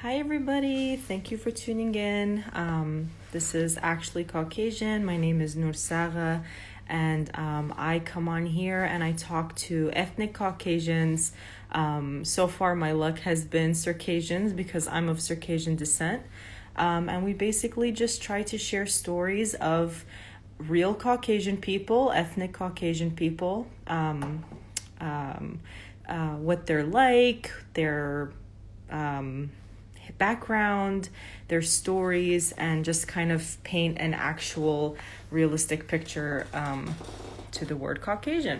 Hi, everybody. Thank you for tuning in. This is actually Caucasian. My name is Nur Sara, and I come on here and I talk to ethnic Caucasians. So far, my luck has been Circassians because I'm of Circassian descent. And we basically just try to share stories of real Caucasian people, ethnic Caucasian people, what they're like, their background, their stories, and just kind of paint an actual realistic picture to the word Caucasian.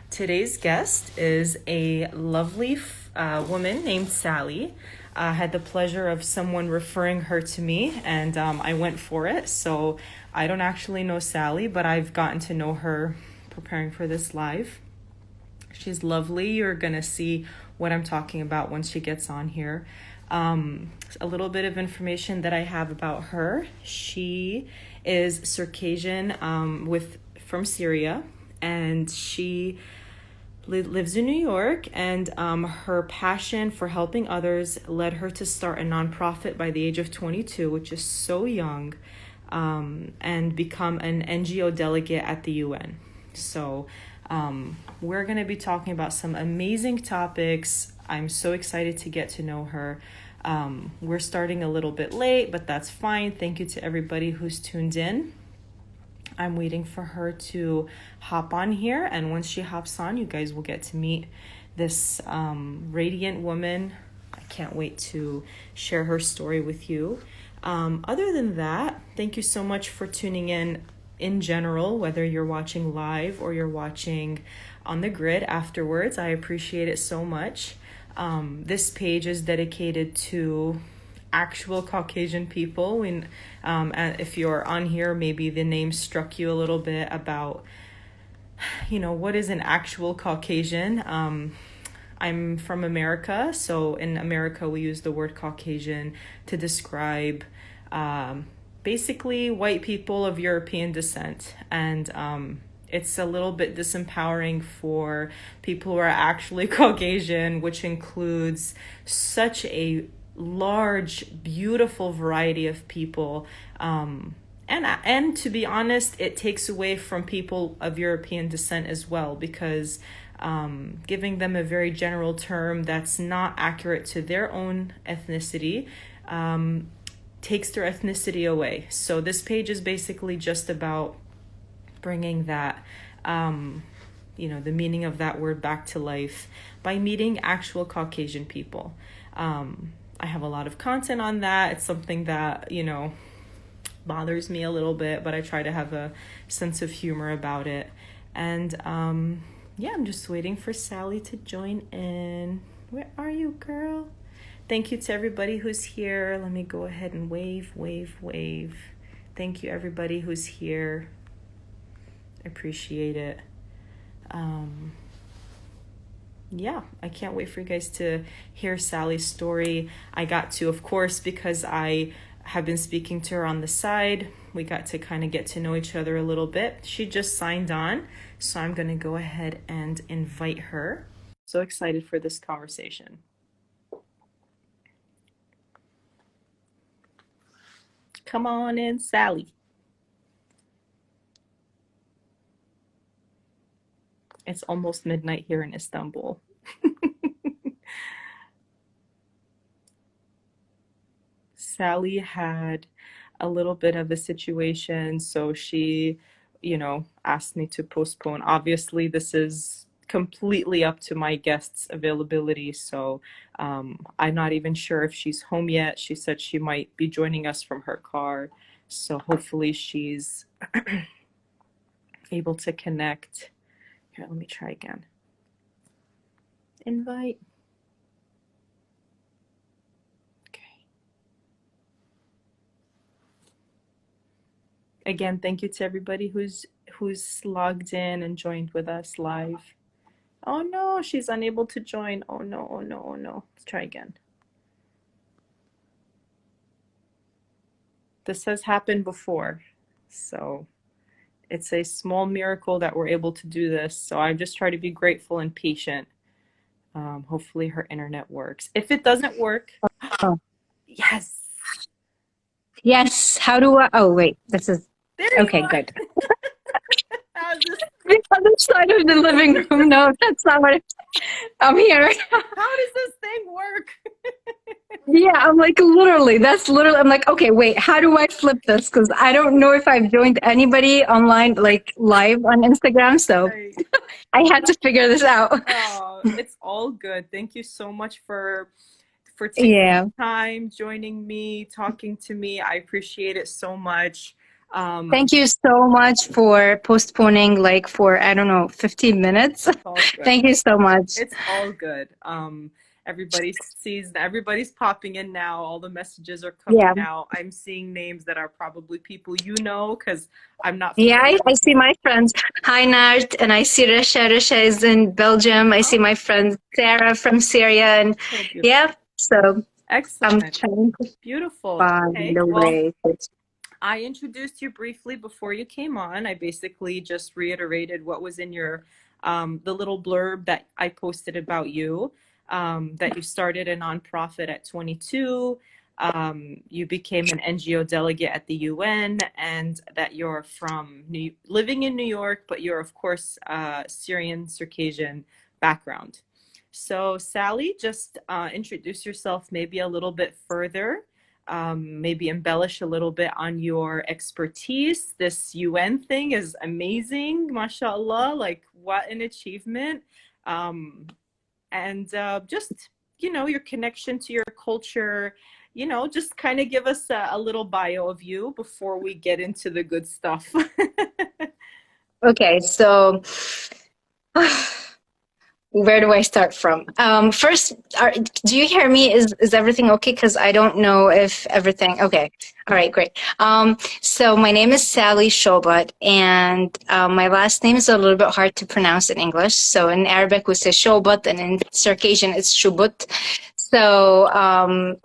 Today's guest is a lovely woman named Sally. I had the pleasure of someone referring her to me, and I went for it. So I don't actually know Sally, but I've gotten to know her preparing for this live. She's lovely. You're going to see what I'm talking about once she gets on here. A little bit of information that I have about her. She is Circassian from Syria, and she lives in New York, and her passion for helping others led her to start a nonprofit by the age of 22, which is so young, and become an NGO delegate at the UN. So we're going to be talking about some amazing topics. I'm so excited to get to know her. We're starting a little bit late, but that's fine. Thank you to everybody who's tuned in. I'm waiting for her to hop on here, and once she hops on, you guys will get to meet this radiant woman. I can't wait to share her story with you. Other than that, thank you so much for tuning in general, whether you're watching live or you're watching on the grid afterwards. I appreciate it so much. This page is dedicated to actual Caucasian people. And if you're on here, maybe the name struck you a little bit about, what is an actual Caucasian? I'm from America, so in America we use the word Caucasian to describe basically white people of European descent. And it's a little bit disempowering for people who are actually Caucasian, which includes such a large, beautiful variety of people. And to be honest, it takes away from people of European descent as well, because giving them a very general term that's not accurate to their own ethnicity takes their ethnicity away. So this page is basically just about bringing that, the meaning of that word back to life by meeting actual Caucasian people. I have a lot of content on that. It's something that, bothers me a little bit, but I try to have a sense of humor about it. And I'm just waiting for Sally to join in. Where are you, girl? Thank you to everybody who's here. Let me go ahead and wave, wave, wave. Thank you, everybody who's here. Appreciate it. I can't wait for you guys to hear Sally's story. I got to, of course, because I have been speaking to her on the side. We got to kind of get to know each other a little bit. She just signed on, so I'm going to go ahead and invite her. So excited for this conversation. Come on in, Sally. It's almost midnight here in Istanbul. Sally had a little bit of a situation, so she, asked me to postpone. Obviously, this is completely up to my guest's availability, so I'm not even sure if she's home yet. She said she might be joining us from her car, so hopefully she's able to connect. Here, let me try again. Invite. Again, thank you to everybody who's logged in and joined with us live. Oh no, she's unable to join. Oh no, oh no, oh no. Let's try again. This has happened before, so it's a small miracle that we're able to do this. So I just try to be grateful and patient. Hopefully her internet works. If it doesn't work, Yes. Yes. How do I? Oh, wait. This is There you okay. are. Good. How's this? The other side of the living room. No, that's not what I'm here. How does this thing work? Yeah, I'm like literally. That's literally. I'm like, okay, wait. How do I flip this? Because I don't know if I've joined anybody online, like live on Instagram. So Right. I had to figure this out. Oh, it's all good. Thank you so much for taking Yeah. time, joining me, talking to me. I appreciate it so much. Um, Thank you so much for postponing, like for I don't know, 15 minutes. it's all good. Thank you so much. It's all good. Everybody sees that everybody's popping in now. All the messages are coming Yeah. out. I'm seeing names that are probably people you know because I'm not Yeah, familiar I with see names. my friends. Hi, Nart, and I see Risha. Risha is in Belgium. I see Oh, my friend Sarah from Syria, and so beautiful. yeah, so I'm Excellent. trying to Beautiful. find Okay. the Well, way. I introduced you briefly before you came on. I basically just reiterated what was in your the little blurb that I posted about you. That you started a nonprofit at 22. You became an NGO delegate at the UN, and that you're living in New York, but you're of course Syrian Circassian background. So Sally, just introduce yourself maybe a little bit further, maybe embellish a little bit on your expertise. This UN thing is amazing, mashallah. Like, what an achievement. Um, and just, your connection to your culture, just kind of give us a little bio of you before we get into the good stuff. Okay, so where do I start from? First, do you hear me? Is everything okay? Because I don't know if everything. Okay, all right, great. So my name is Sally Shobat, and my last name is a little bit hard to pronounce in English. So in Arabic we say Shobat, and in Circassian it's Shubut. So,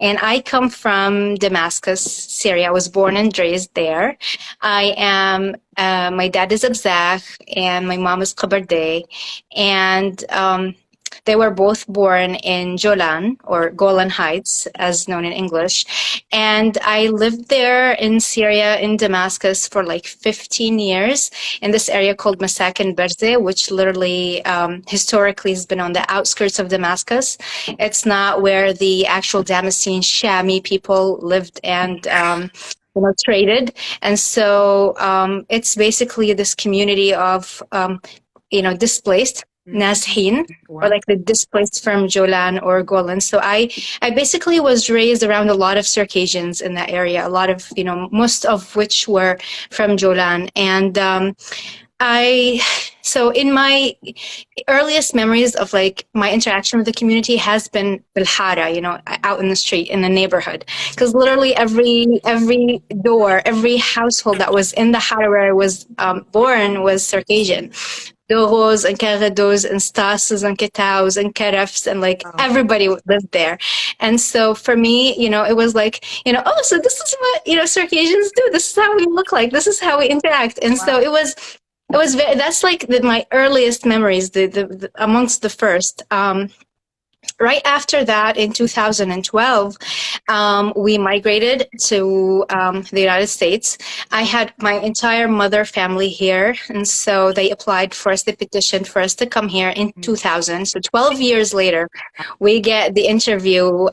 and I come from Damascus, Syria. I was born and raised there. I am. My dad is Abzak, and my mom is Kabardey, and they were both born in Jolan, or Golan Heights, as known in English. And I lived there in Syria, in Damascus, for like 15 years in this area called Masakin Berze, which literally historically has been on the outskirts of Damascus. It's not where the actual Damascene Shami people lived and traded. And so it's basically this community of displaced Nashin, or Wow. like the displaced from Jolan or Golan. So I basically was raised around a lot of Circassians in that area, a lot of, most of which were from Jolan. And so in my earliest memories of like my interaction with the community has been Bilhara, out in the street, in the neighborhood. Because literally every door, every household that was in the Hara where I was born was Circassian. Doros and Karados and Stases and Ketaus and Karafs and like Oh, everybody lived there. And so for me, it was like, oh, so this is what, Circassians do. This is how we look like. This is how we interact. And so wow. it was that's like my earliest memories, the amongst the first. Right after that, in 2012, we migrated to the United States. I had my entire mother family here, and so they applied for us, they petitioned for us to come here in 2000. So 12 years later, we get the interview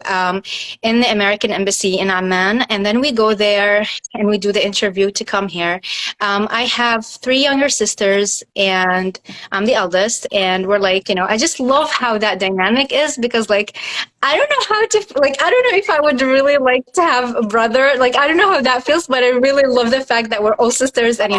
in the American Embassy in Amman, and then we go there and we do the interview to come here. I have three younger sisters, and I'm the eldest, and we're like, I just love how that dynamic is because, like, I don't know how to, like, I don't know if I would really like to have a brother. Like, I don't know how that feels, but I really love the fact that we're all sisters and,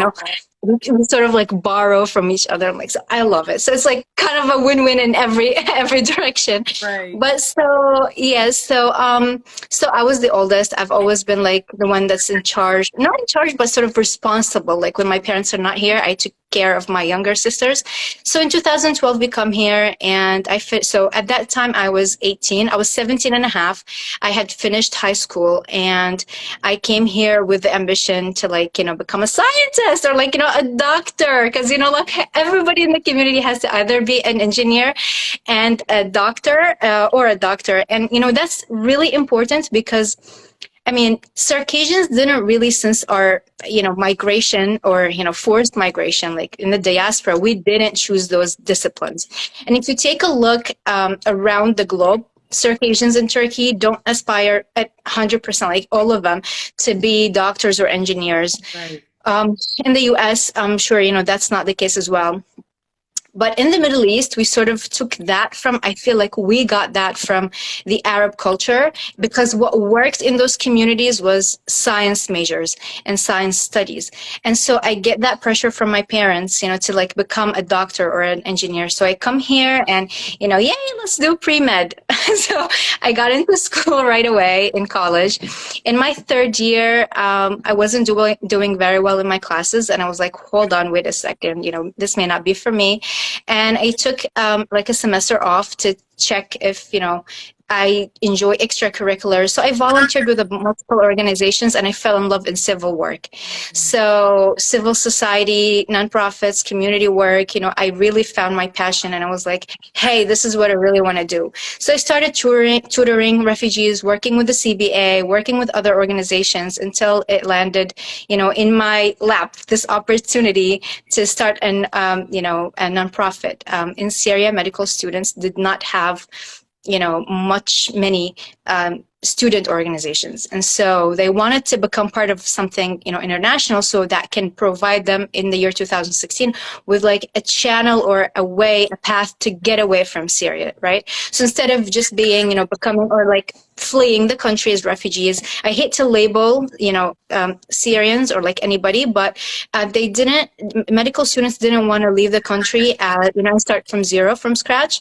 we can sort of like borrow from each other. I'm like, so I love it. So it's like kind of a win-win in every direction. Right. But so yeah, so I was the oldest. I've always been like the one that's in charge, not in charge, but sort of responsible. Like when my parents are not here, I took care of my younger sisters. So in 2012, we come here and so at that time I was 18. I was 17 and a half. I had finished high school and I came here with the ambition to like, become a scientist or like, a doctor, because like everybody in the community has to either be an engineer and a doctor, or a doctor, and that's really important because I mean, Circassians didn't really, since our, migration or, forced migration, like in the diaspora, we didn't choose those disciplines. And if you take a look around the globe, Circassians in Turkey don't aspire at 100%, like all of them, to be doctors or engineers. Right. In the US, I'm sure, that's not the case as well. But in the Middle East, we sort of took that from, I feel like we got that from the Arab culture, because what worked in those communities was science majors and science studies. And so I get that pressure from my parents, to like become a doctor or an engineer. So I come here and, yay, let's do pre-med. So I got into school right away in college. In my third year, I wasn't doing very well in my classes. And I was like, hold on, wait a second, this may not be for me. And I took like a semester off to check if, I enjoy extracurriculars. So I volunteered with multiple organizations and I fell in love in civil work. So civil society, nonprofits, community work, I really found my passion and I was like, hey, this is what I really want to do. So I started tutoring refugees, working with the CBA, working with other organizations until it landed, in my lap, this opportunity to start a nonprofit. In Syria, medical students did not have many student organizations. And so they wanted to become part of something, international, so that can provide them in the year 2016 with like a channel or a way, a path to get away from Syria, right? So instead of just being, becoming or like fleeing the country as refugees, I hate to label, Syrians or like anybody, but medical students didn't want to leave the country, start from zero, from scratch.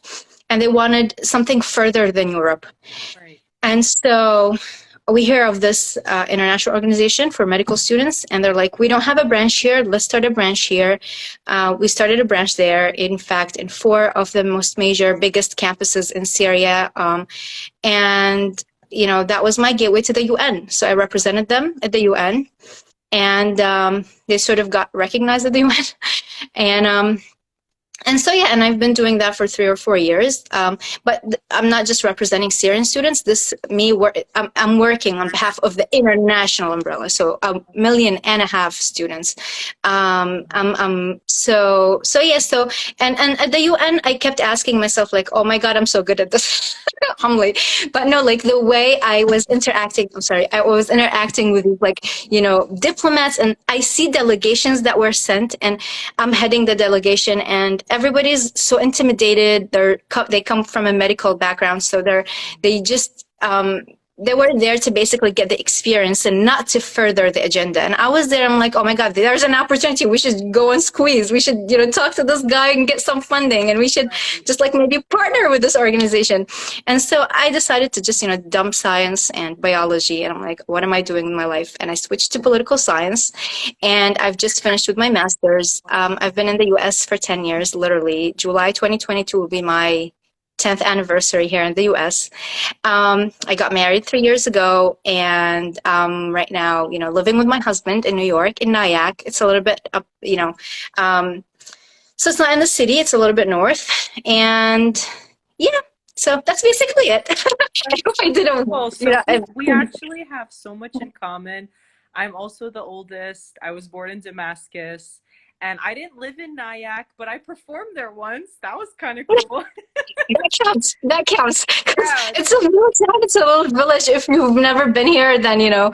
And they wanted something further than Europe. Right. And so we hear of this international organization for medical students, and they're like, we don't have a branch here. Let's start a branch here. We started a branch there, in fact, in 4 of the most major, biggest campuses in Syria. And, that was my gateway to the UN. So I represented them at the UN, and they sort of got recognized at the UN. And so, yeah, and I've been doing that for 3 or 4 years. But I'm not just representing Syrian students. I'm working on behalf of the international umbrella, so 1.5 million students. And at the UN, I kept asking myself, like, oh my God, I'm so good at this. Humbly. But no, like the way I was interacting with like, diplomats, and I see delegations that were sent, and I'm heading the delegation, and everybody's so intimidated. They come from a medical background, so they were there to basically get the experience and not to further the agenda. And I was there, I'm like, oh my God, there's an opportunity. We should go and squeeze. We should, talk to this guy and get some funding. And we should just like maybe partner with this organization. And so I decided to just, dump science and biology. And I'm like, what am I doing in my life? And I switched to political science. And I've just finished with my master's. I've been in the US for 10 years, literally. July 2022 will be my 10th anniversary here in the US. I got married 3 years ago, and right now, living with my husband in New York, in Nyack. It's a little bit up, so it's not in the city, it's a little bit north. And yeah, so that's basically it. I hope I did it. Well, so we actually have so much in common. I'm also the oldest. I was born in Damascus. And I didn't live in Nyack, but I performed there once. That was kind of cool. That counts. Yeah. It's a little town. It's a little village. If you've never been here, then totally.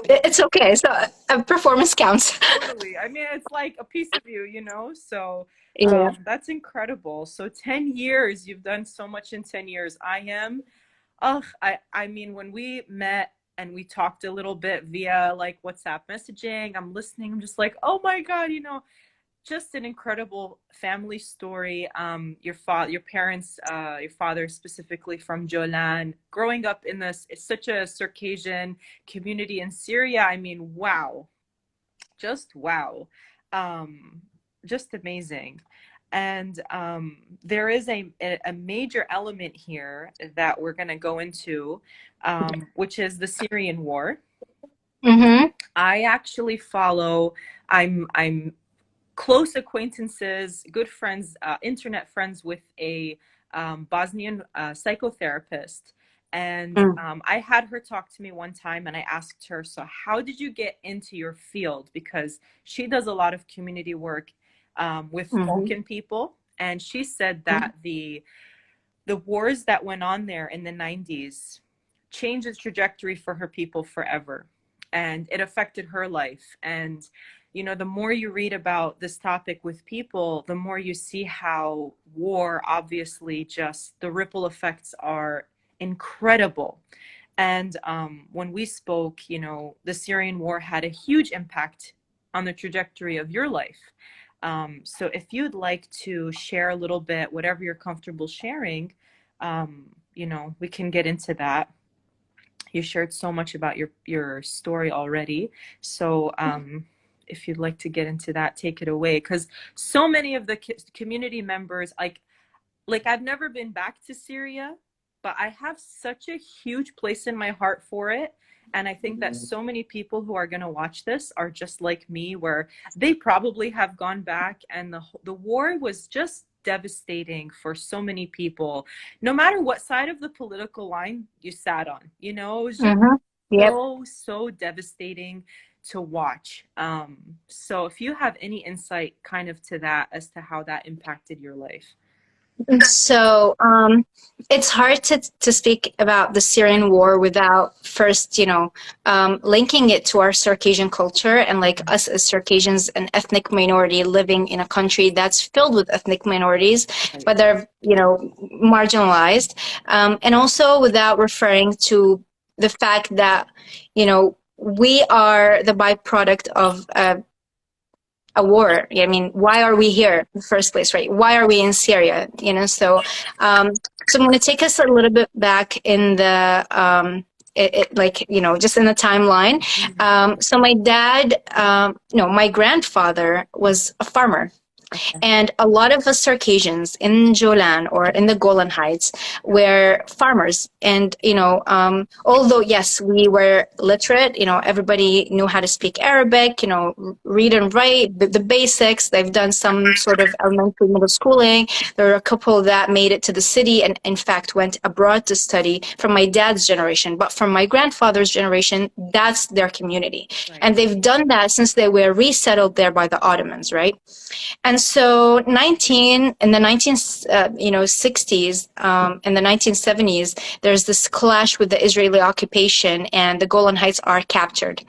It's okay. So a performance counts. Totally. I mean, it's like a piece of you, So yeah. That's incredible. So 10 years, you've done so much in 10 years. I mean, when we met and we talked a little bit via like WhatsApp messaging, I'm listening. I'm just like, oh my God, just an incredible family story. Your parents, your father specifically from Jolan, growing up in it's such a Circassian community in Syria. I mean, wow, just wow, just amazing. And there is a major element here that we're going to go into, which is the Syrian war. Mm-hmm. I actually follow. I'm close acquaintances, good friends, internet friends with a Bosnian psychotherapist. And Mm, I had her talk to me one time and I asked her, so how did you get into your field? Because she does a lot of community work with mhm, Balkan people. And she said that the wars that went on there in the 90s changed the trajectory for her people forever. And it affected her life. And, you know, the more you read about this topic with people, the more you see how war, obviously, just the ripple effects are incredible. And when we spoke, you know, the Syrian war had a huge impact on the trajectory of your life. So if you'd like to share a little bit, whatever you're comfortable sharing, you know, we can get into that. You shared so much about your story already. So if you'd like to get into that, take it away. Because so many of the community members, like I've never been back to Syria, but I have such a huge place in my heart for it. And I think that so many people who are going to watch this are just like me, where they probably have gone back, and the war was just devastating for so many people, no matter what side of the political line you sat on. You know, it was just mhm. Yep. so devastating to watch. So if you have any insight kind of to that as to how that impacted your life. So it's hard to speak about the Syrian war without first, linking it to our Circassian culture and like us as Circassians, an ethnic minority living in a country that's filled with ethnic minorities, but they're, marginalized. And also without referring to the fact that, we are the byproduct of a war. I mean, why are we here in the first place, right? Why are we in Syria? So I'm going to take us a little bit back in the, just in the timeline. So my dad, no, my grandfather was a farmer. And a lot of us Circassians in Jolan or in the Golan Heights were farmers. And, although, yes, we were literate, everybody knew how to speak Arabic, read and write, the basics. They've done some sort of elementary, middle schooling. There are a couple that made it to the city and, in fact, went abroad to study from my dad's generation. But from my grandfather's generation, that's their community. Right. And they've done that since they were resettled there by the Ottomans, right? And so in the 1960s and the 1970s, there's this clash with the Israeli occupation and the Golan Heights are captured.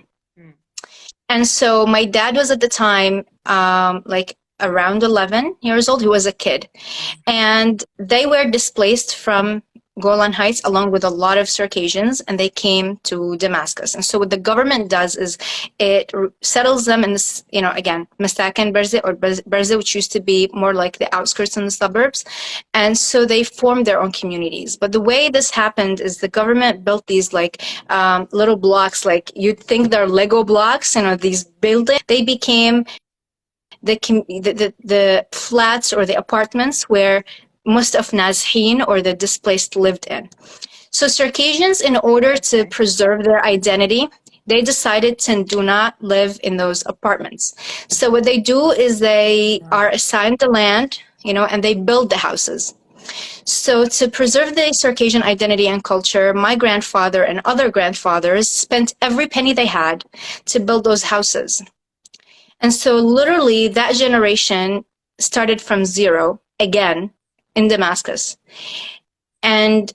And so my dad was at the time around 11 years old. He was a kid. And they were displaced from Golan Heights along with a lot of Circassians, and they came to Damascus. And so what the government does is it settles them in this, again, Masakin Berze or Berze, which used to be more like the outskirts and the suburbs. And so they formed their own communities. But the way this happened is the government built these little blocks, like you'd think they're Lego blocks, these buildings. They became the flats or the apartments where most of Nazhin or the displaced lived in. So Circassians, in order to preserve their identity, they decided to do not live in those apartments. So what they do is they are assigned the land, and they build the houses. So to preserve the Circassian identity and culture, my grandfather and other grandfathers spent every penny they had to build those houses. And so literally that generation started from zero again in Damascus. And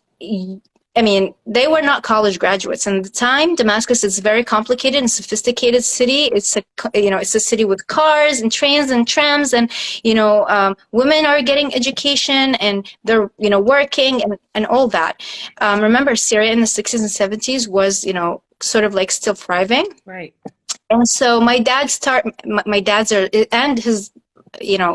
I mean, they were not college graduates. And at the time, Damascus is a very complicated and sophisticated city. It's a city with cars and trains and trams, and women are getting education and they're working and all that. Remember, Syria in the 60s and 70s was sort of like still thriving. Right. And so my dad's and his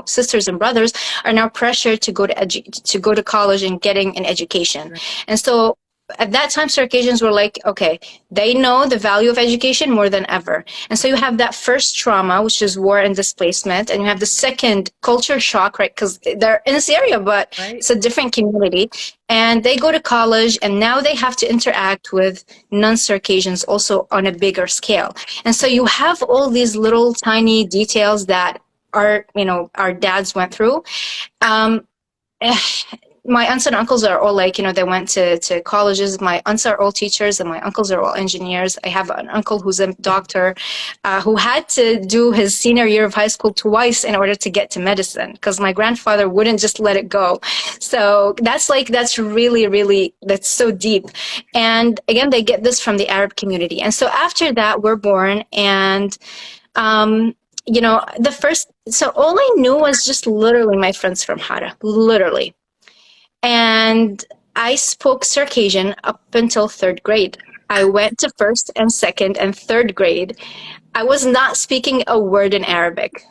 sisters and brothers are now pressured to go to college and getting an education. Right. And so at that time, Circassians were like, okay, they know the value of education more than ever. And so you have that first trauma, which is war and displacement, and you have the second culture shock, right? Because they're in Syria, but right. It's a different community. And they go to college, and now they have to interact with non-Circassians also on a bigger scale. And so you have all these little tiny details that our dads went through. Um, my aunts and uncles are all like, they went to colleges. My aunts are all teachers and my uncles are all engineers. I have an uncle who's a doctor, who had to do his senior year of high school twice in order to get to medicine because my grandfather wouldn't just let it go. So that's really, really, that's so deep. And again, they get this from the Arab community. And so after that, we're born and, so all I knew was just literally my friends from Hara, literally. And I spoke Circassian up until third grade. I went to first and second and third grade. I was not speaking a word in Arabic.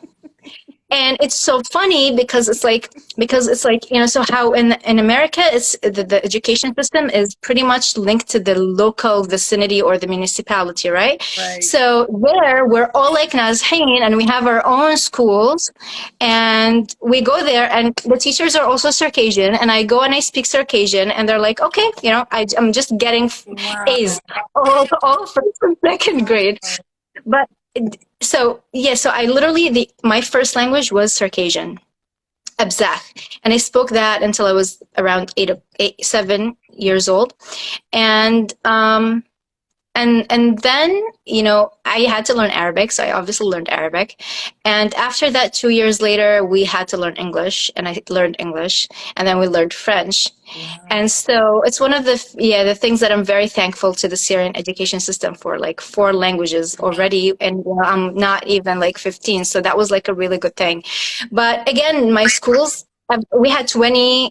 And it's so funny because it's like, so how in America, it's the education system is pretty much linked to the local vicinity or the municipality, right? So there, we're all like Nazhin and we have our own schools and we go there and the teachers are also Circassian and I go and I speak Circassian and they're like, okay, I'm just getting A's all first and second grade. But so I literally, my first language was Circassian, Abzak. And I spoke that until I was around 7 years old. And then, I had to learn Arabic. So I obviously learned Arabic. And after that, 2 years later, we had to learn English and I learned English and then we learned French. And so it's one of the things that I'm very thankful to the Syrian education system for, like 4 languages already. And I'm not even like 15. So that was like a really good thing. But again, my schools, we had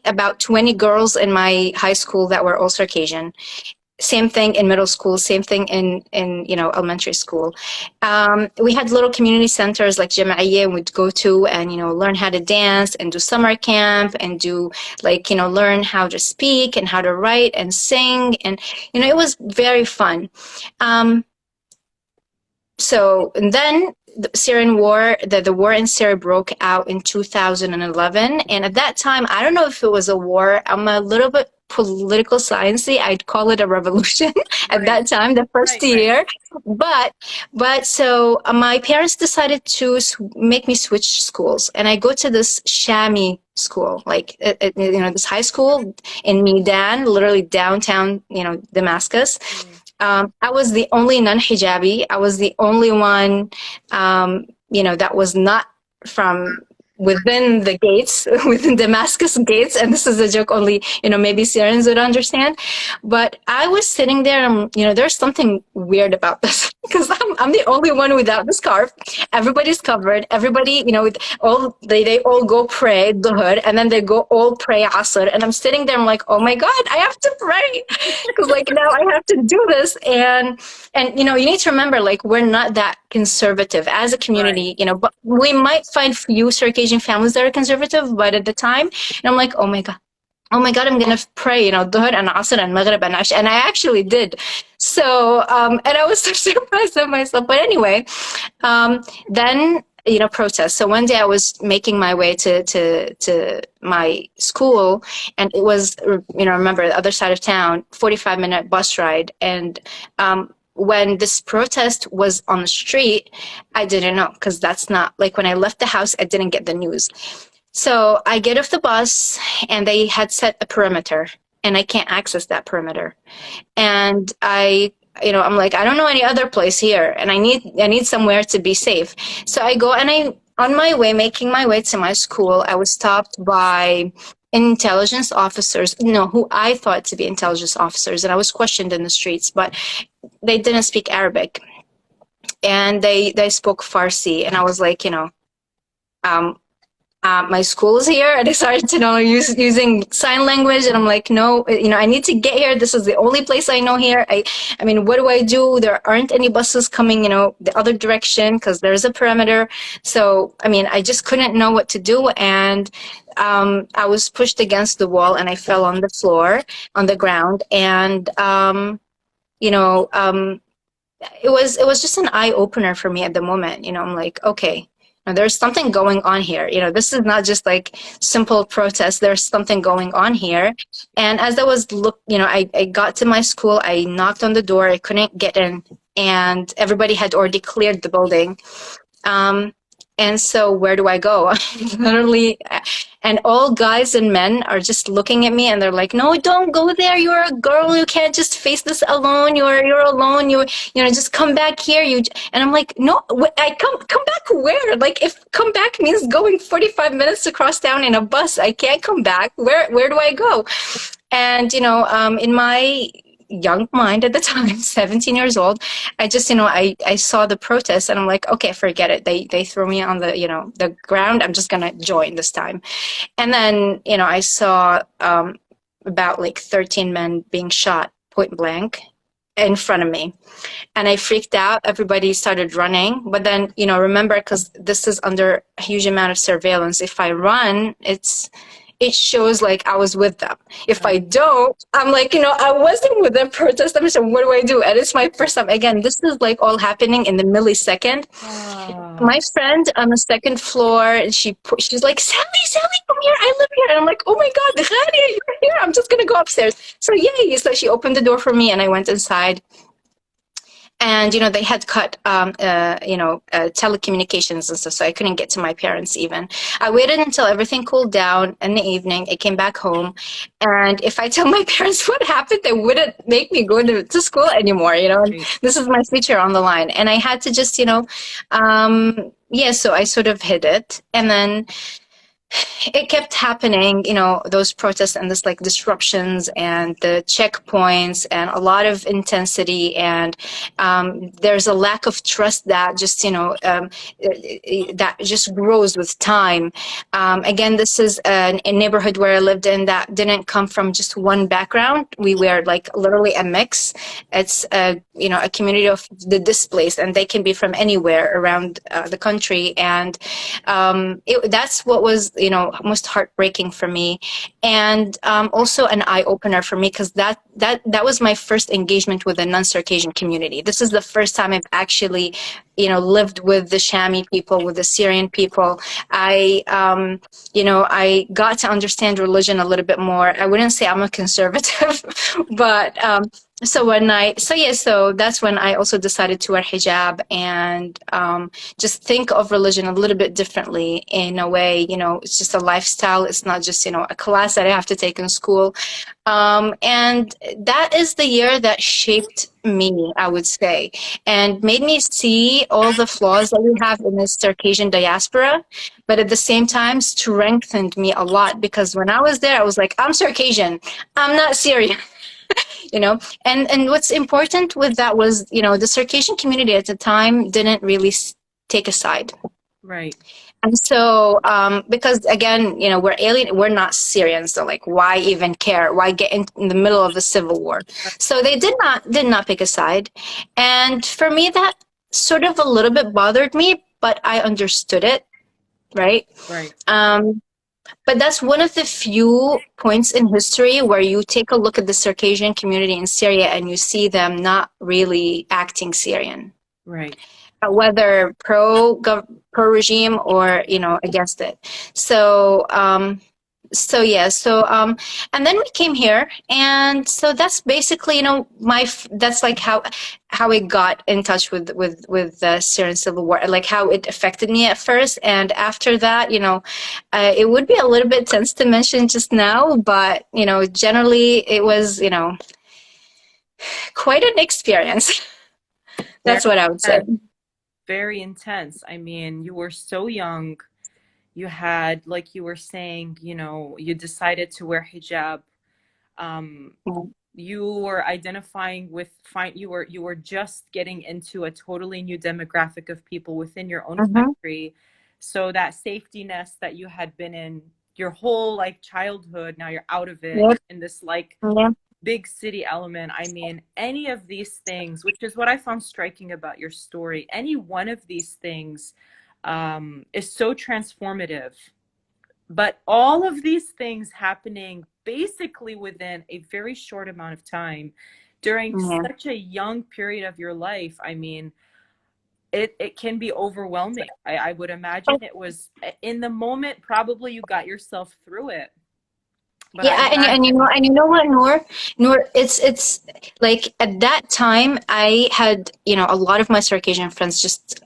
about 20 girls in my high school that were all Circassian. Same thing in middle school, same thing in elementary school. We had little community centers like Jama'iyya we'd go to and, learn how to dance and do summer camp and do learn how to speak and how to write and sing. And, it was very fun. And then the Syrian war, the war in Syria broke out in 2011. And at that time, I don't know if it was a war. I'm a little bit political sciencey. I'd call it a revolution at that time, the first year. But so my parents decided to make me switch schools, and I go to this Shami school, this high school in Medan, literally downtown, Damascus. I was the only non-hijabi. I was the only one, that was not from within the gates, within Damascus gates. And this is a joke only, maybe Syrians would understand. But I was sitting there and, there's something weird about this because I'm the only one without the scarf. Everybody's covered. Everybody, they all go pray Dhuhr and then they go all pray Asr. And I'm sitting there, I'm like, oh my God, I have to pray because now I have to do this. And you need to remember, we're not that conservative as a community, but we might find few Circassian families that are conservative, but at the time, and I'm like, oh my God, I'm going to pray, Dhuhr and Asr and Maghrib and Ash. And I actually did. So, and I was so surprised at myself. But anyway, then, protests. So one day I was making my way to my school and it was, remember the other side of town, 45-minute bus ride. And, when this protest was on the street, I didn't know because that's not when I left the house, I didn't get the news. So I get off the bus and they had set a perimeter and I can't access that perimeter. And I'm like, I don't know any other place here and I need somewhere to be safe. So I go and on my way, making my way to my school, I was stopped by intelligence officers, who I thought to be intelligence officers. And I was questioned in the streets, but they didn't speak Arabic. And they spoke Farsi. And I was like, my school is here. And I started to using sign language. And I'm like, no, I need to get here. This is the only place I know here. I mean, what do I do? There aren't any buses coming, the other direction because there's a perimeter. So, I just couldn't know what to do. And I was pushed against the wall and I fell on the floor, on the ground. And, it was just an eye opener for me at the moment. I'm like, okay, now there's something going on here. This is not just simple protest. There's something going on here. And as I was I got to my school, I knocked on the door, I couldn't get in and everybody had already cleared the building. And so where do I go? Literally, and all guys and men are just looking at me and they're like, no, don't go there. You're a girl. You can't just face this alone. You're alone. Just come back here. And I'm like, no, I come back where? Like, if come back means going 45 minutes across town in a bus, I can't come back. Where do I go? And, in my young mind at the time, 17 years old, I just, I saw the protest and I'm like, okay, forget it. They threw me on the ground. I'm just going to join this time. And then, I saw about like 13 men being shot point blank in front of me. And I freaked out. Everybody started running. But then, remember, because this is under a huge amount of surveillance, if I run, it shows like I was with them. If I don't, I'm like, I wasn't with them protest. I'm just like, what do I do? And it's my first time. Again, this is like all happening in the millisecond. My friend on the second floor, and she's like, Sally, come here. I live here. And I'm like, oh my God, Ghania, you're here. I'm just going to go upstairs. So yay. So she opened the door for me and I went inside. And, they had cut, telecommunications and stuff, so I couldn't get to my parents even. I waited until everything cooled down in the evening. I came back home. And if I tell my parents what happened, they wouldn't make me go to school anymore, This is my future on the line. And I had to just, so I sort of hid it. And then it kept happening, those protests and this like disruptions and the checkpoints and a lot of intensity. And there's a lack of trust that just, that just grows with time. Again, this is a neighborhood where I lived in that didn't come from just one background. We were like literally a mix. It's a community of the displaced, and they can be from anywhere around the country. And that's what was, most heartbreaking for me, and also an eye-opener for me, because that was my first engagement with the non-Circassian community. This is the first time I've actually lived with the Shami people, with the Syrian people. I got to understand religion a little bit more. I wouldn't say I'm a conservative, but so that's when I also decided to wear hijab and just think of religion a little bit differently in a way. It's just a lifestyle. It's not just, a class that I have to take in school. And that is the year that shaped me, I would say, and made me see all the flaws that we have in this Circassian diaspora, but at the same time strengthened me a lot, because when I was there, I was like, I'm Circassian, I'm not Syrian. And what's important with that was, the Circassian community at the time didn't really take a side. Right. And so, because again, we're alien, we're not Syrians, so like, why even care? Why get in the middle of the civil war? So they did not pick a side. And for me, that sort of a little bit bothered me, but I understood it. Right. Right. But that's one of the few points in history where you take a look at the Circassian community in Syria and you see them not really acting Syrian. Right. Whether pro regime or, against it. So, and then we came here, and so that's basically, that's like how I got in touch with the Syrian civil war, like how it affected me at first. And after that, it would be a little bit tense to mention just now, but, generally it was, quite an experience. That's what I would say. Very intense. I mean, you were so young. You had, like you were saying, you decided to wear hijab. You were identifying with you were just getting into a totally new demographic of people within your own country. So that safety nest that you had been in your whole like childhood, now you're out of it in this like big city element. I mean, any of these things, which is what I found striking about your story, any one of these things is so transformative. But all of these things happening basically within a very short amount of time during such a young period of your life, I mean, it can be overwhelming. I would imagine it was in the moment, probably you got yourself through it. But and you know what, Noor, it's like at that time I had, a lot of my Circassian friends just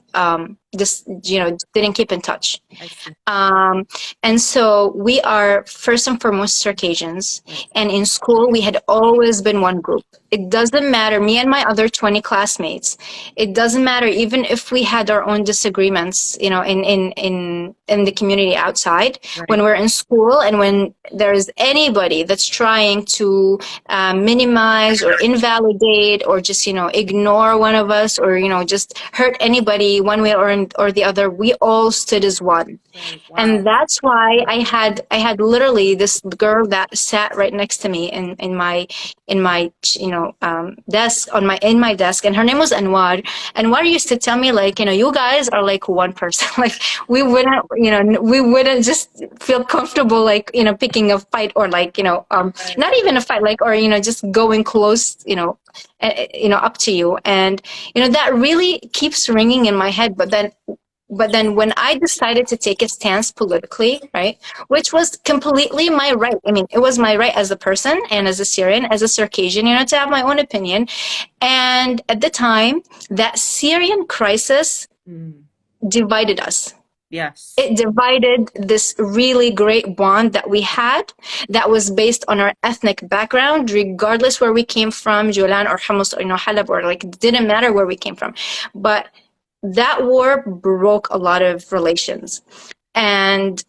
just didn't keep in touch. I see. Um, and so we are first and foremost Circassians. Right. And in school, we had always been one group. It doesn't matter, me and my other 20 classmates, it doesn't matter even if we had our own disagreements, in the community outside, Right. when we're in school and when there's anybody that's trying to minimize or invalidate or just, ignore one of us or, just hurt anybody one way or the other, we all stood as one. Right. Wow. And that's why I had literally this girl that sat right next to me in my desk in my desk, and her name was Anwar. Anwar used to tell me, like, you guys are like one person. Like, we wouldn't just feel comfortable, like, picking a fight or like, not even a fight, like, or just going close, up to you. And that really keeps ringing in my head. But then when I decided to take a stance politically, right, which was completely my right. I mean, it was my right as a person and as a Syrian, as a Circassian, to have my own opinion. And at the time, that Syrian crisis divided us. Yes. It divided this really great bond that we had that was based on our ethnic background, regardless where we came from, Julan or Hamas or Halab, or like, it didn't matter where we came from. But that war broke a lot of relations. And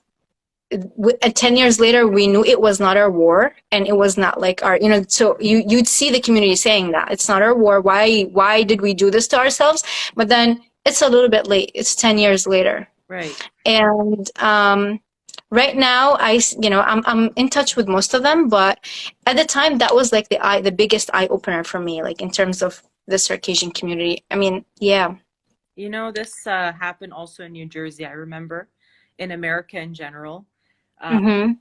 10 years later, we knew it was not our war, and it was not like our, so you'd see the community saying that it's not our war. Why did we do this to ourselves? But then it's a little bit late. It's 10 years later. Right. And right now, I'm in touch with most of them, but at the time, that was like the biggest eye opener for me, like in terms of the Circassian community. I mean, yeah. This happened also in New Jersey. I remember in America in general. From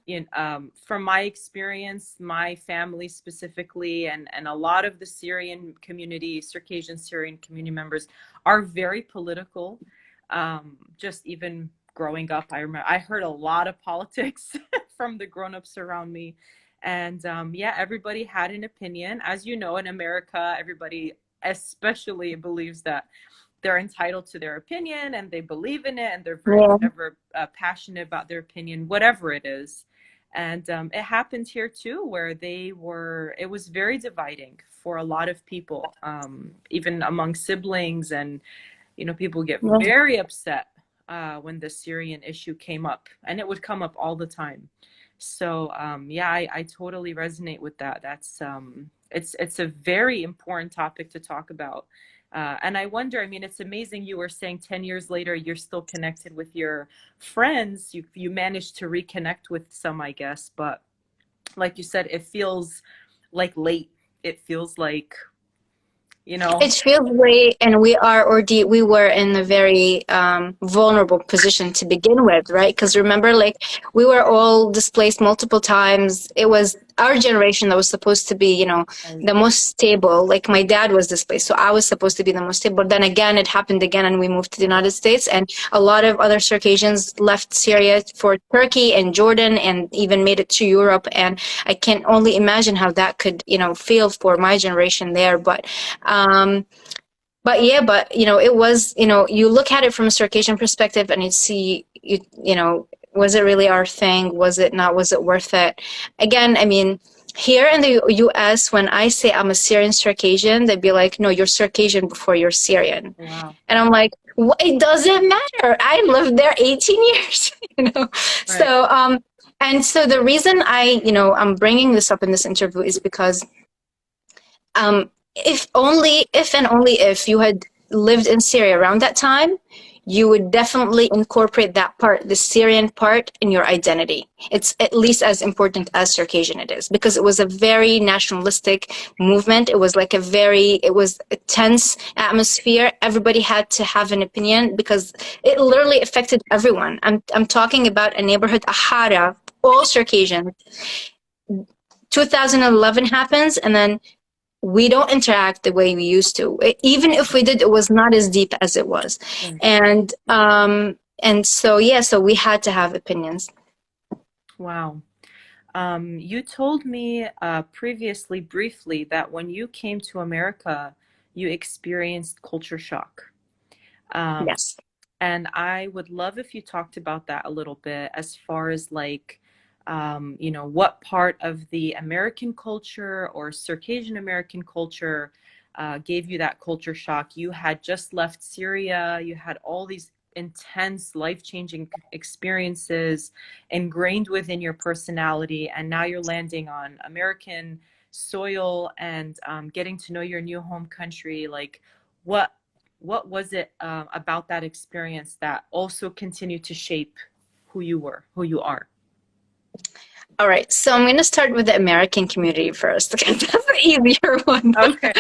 my experience, my family specifically, and a lot of the Syrian community, Circassian Syrian community members are very political. Just even growing up, I remember I heard a lot of politics from the grown-ups around me. And everybody had an opinion. As you know, in America, everybody especially believes that they're entitled to their opinion and they believe in it, and they're very passionate about their opinion, whatever it is. And it happened here too, where it was very dividing for a lot of people, even among siblings. And, people get very upset when the Syrian issue came up, and it would come up all the time. So I totally resonate with that. That's it's a very important topic to talk about. And I wonder, I mean, it's amazing you were saying 10 years later, you're still connected with your friends. You managed to reconnect with some, I guess. But like you said, it feels like late. It feels like, It feels late, and we were in a very vulnerable position to begin with, right? Because remember, like, we were all displaced multiple times. It was our generation that was supposed to be, the most stable. Like, my dad was displaced, so I was supposed to be the most stable. But then again, it happened again, and we moved to the United States. And a lot of other Circassians left Syria for Turkey and Jordan, and even made it to Europe. And I can only imagine how that could, feel for my generation there. But it was, you look at it from a Circassian perspective, and you see, was it really our thing? Was it not? Was it worth it? Again, I mean, here in the U.S., when I say I'm a Syrian Circassian, they'd be like, no, you're Circassian before you're Syrian. Wow. And I'm like, it doesn't matter. I lived there 18 years, Right. So, and so the reason I'm bringing this up in this interview is because, if and only if you had lived in Syria around that time, you would definitely incorporate that part, the Syrian part, in your identity. It's at least as important as Circassian it is, because it was a very nationalistic movement. It was like it was a tense atmosphere. Everybody had to have an opinion because it literally affected everyone. I'm talking about a neighborhood, Ahara, all Circassian. 2011 happens, and then we don't interact the way we used to. Even if we did, it was not as deep as it was. And so we had to have opinions. Wow. You told me previously, briefly, that when you came to America, you experienced culture shock. Yes. And I would love if you talked about that a little bit as far as like, what part of the American culture or Circassian American culture gave you that culture shock? You had just left Syria, you had all these intense, life-changing experiences ingrained within your personality, and now you're landing on American soil and getting to know your new home country. Like, what what was it about that experience that also continued to shape who you were, who you are? All right. So I'm going to start with the American community first, because that's the easier one. Okay.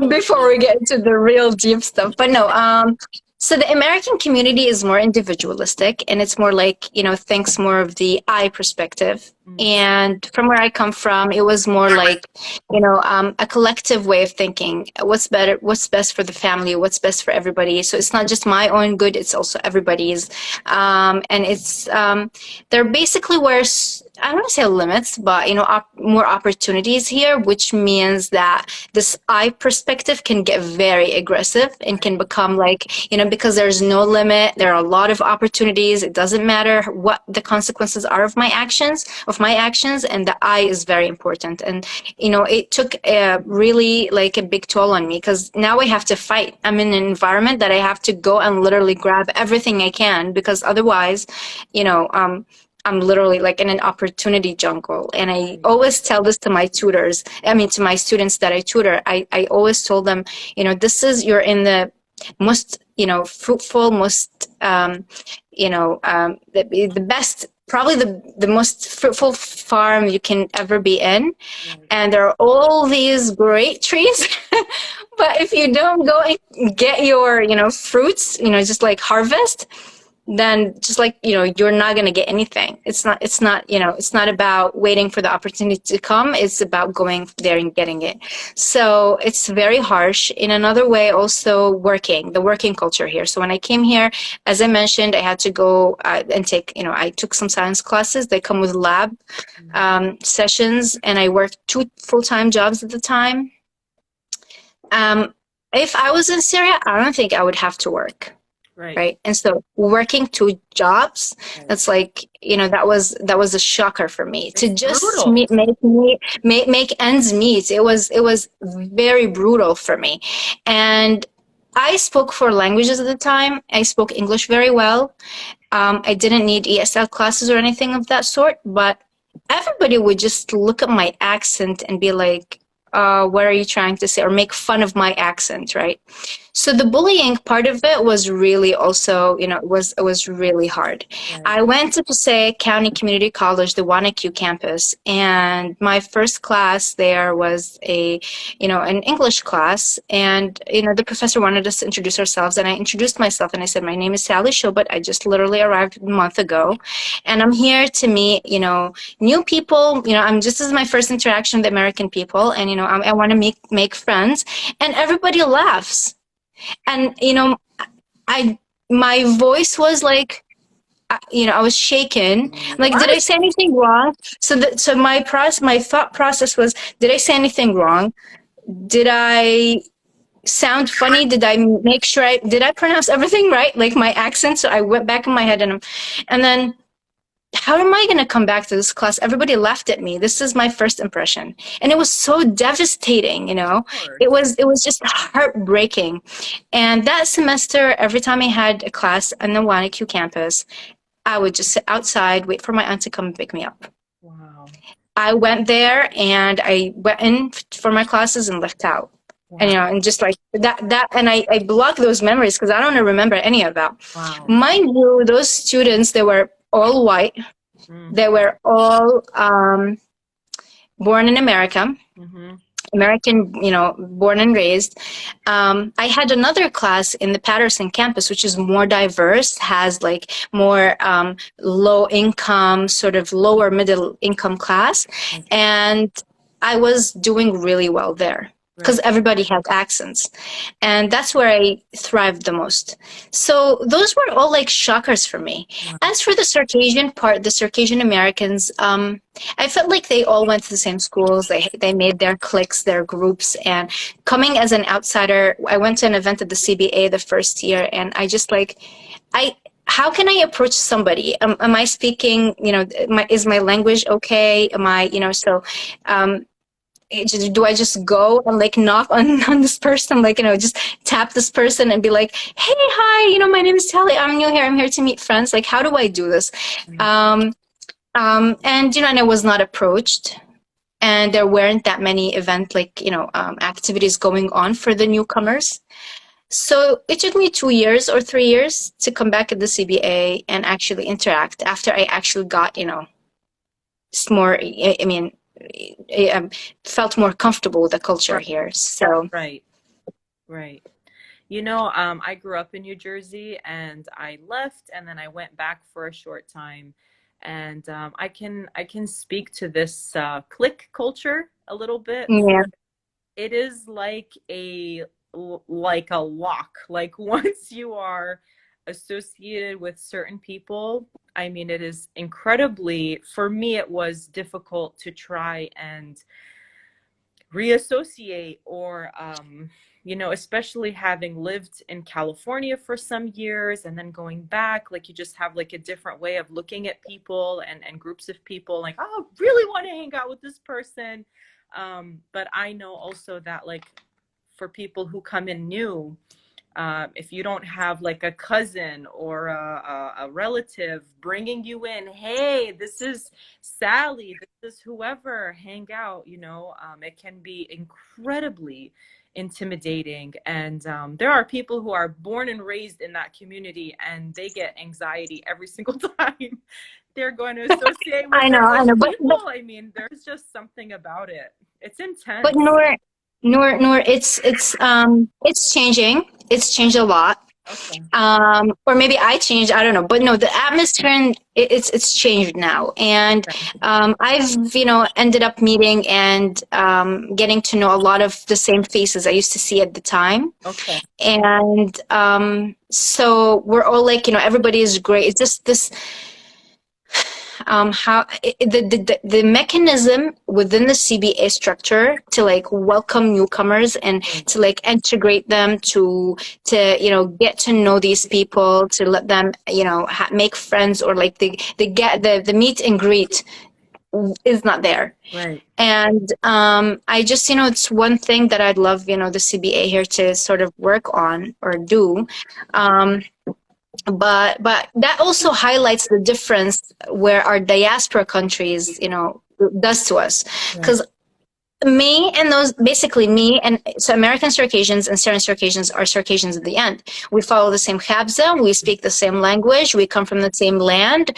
Before we get into the real deep stuff. But no, so the American community is more individualistic, and it's more like, thinks more of the I perspective. Mm. And from where I come from, it was more like, a collective way of thinking. What's better, what's best for the family, what's best for everybody. So it's not just my own good, it's also everybody's. And it's, they're basically where, I don't want to say limits, but, more opportunities here, which means that this I perspective can get very aggressive and can become like, because there's no limit, there are a lot of opportunities. It doesn't matter what the consequences are of my actions, and the I is very important. And, it took really like a big toll on me, because now I have to fight. I'm in an environment that I have to go and literally grab everything I can, because otherwise, I'm literally like in an opportunity jungle. And I always tell this to my tutors, to my students that I tutor. I always told them, you're in the most, fruitful, most, the best, probably the most fruitful farm you can ever be in. And there are all these great trees. But if you don't go and get your, fruits, just like harvest, then just like, you're not going to get anything. It's not about waiting for the opportunity to come. It's about going there and getting it. So it's very harsh. In another way, also the working culture here. So when I came here, as I mentioned, I had to go and take, I took some science classes. They come with lab sessions, and I worked 2 full-time jobs at the time. If I was in Syria, I don't think I would have to work. Right. And so working 2 jobs, that's like, that was a shocker for me to just make ends meet. It was very brutal for me. And I spoke 4 languages at the time. I spoke English very well. I didn't need ESL classes or anything of that sort, but everybody would just look at my accent and be like, what are you trying to say? Or make fun of my accent, right? So the bullying part of it was really also, it was really hard. Right. I went to Passaic County Community College, the Wanacue campus, and my first class there was an English class, and, the professor wanted us to introduce ourselves, and I introduced myself, and I said, my name is Sally Shobut. I just literally arrived a month ago, and I'm here to meet, new people. This is my first interaction with American people, and, I want to make friends, and everybody laughs. And, my voice was like, I was shaken. Like, what? Did I say anything wrong? So my thought process was, did I say anything wrong? Did I sound funny? Did I make sure did I pronounce everything right? Like my accent. So I went back in my head and then, how am I going to come back to this class? Everybody laughed at me. This is my first impression. And it was so devastating, It was just heartbreaking. And that semester, every time I had a class on the Wanacue campus, I would just sit outside, wait for my aunt to come and pick me up. Wow. I went there and I went in for my classes and left out. Wow. And, and just like that, and I blocked those memories because I don't remember any of that. Wow. Mind you, those students, they were all white. They were all born in America, American, born and raised. I had another class in the Patterson campus, which is more diverse, has like more low income, sort of lower middle income class. And I was doing really well there. because Right. everybody has accents, and that's where I thrived the most. So those were all like shockers for me. Wow. As for the Circassian part, the Circassian Americans, I felt like they all went to the same schools. They made their cliques, their groups, and coming as an outsider, I went to an event at the CBA the first year, and I just like, I. How can I approach somebody? Am I speaking? Is my language okay? Am I? Um, do I just go and like knock on this person, like, just tap this person and be like, hey, hi, my name is Tally. I'm new here. I'm here to meet friends. Like, how do I do this? Right. Um, and I was not approached, and there weren't that many activities going on for the newcomers. So it took me 2 years or 3 years to come back at the CBA and actually interact after I actually got, more, I mean, felt more comfortable with the culture Right. here. So, Right. Right. I grew up in New Jersey and I left and then I went back for a short time. And I can speak to this clique culture a little bit. yeah. It is like a lock. Like once you are associated with certain people, I mean, it is incredibly, for me, it was difficult to try and reassociate or especially having lived in California for some years and then going back, like you just have like a different way of looking at people and groups of people, like, oh, really want to hang out with this person. But I know also that like for people who come in new, if you don't have like a cousin or a relative bringing you in, hey, this is Sally, this is whoever, hang out, it can be incredibly intimidating. And there are people who are born and raised in that community and they get anxiety every single time they're going to associate with I those know, people. I mean, there's just something about it. It's but intense. Noor, it's changing. It's changed a lot. Okay. Or maybe I changed. I don't know, but no, the atmosphere it's changed now, and I've ended up meeting and getting to know a lot of the same faces I used to see at the time, Okay. and so we're all like, everybody is great. It's just this how the mechanism within the CBA structure to like welcome newcomers and to like integrate them to get to know these people, to let them make friends, or like the meet and greet is not there. Right. And I just, it's one thing that I'd love, the CBA here to sort of work on or do. But that also highlights the difference where our diaspora countries, does to us. Because me and so American Circassians and Syrian Circassians are Circassians at the end. We follow the same Habza, we speak the same language, we come from the same land.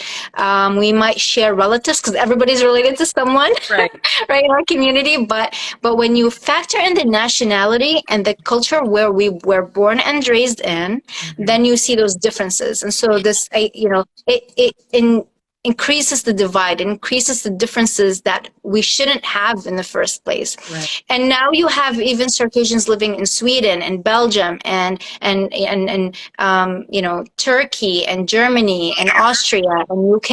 We might share relatives because everybody's related to someone, Right. right, in our community. But when you factor in the nationality and the culture where we were born and raised in, then you see those differences. And so this, it increases the divide, increases the differences that we shouldn't have in the first place. Right. And now you have even Circassians living in Sweden and Belgium and Turkey and Germany and Austria and UK,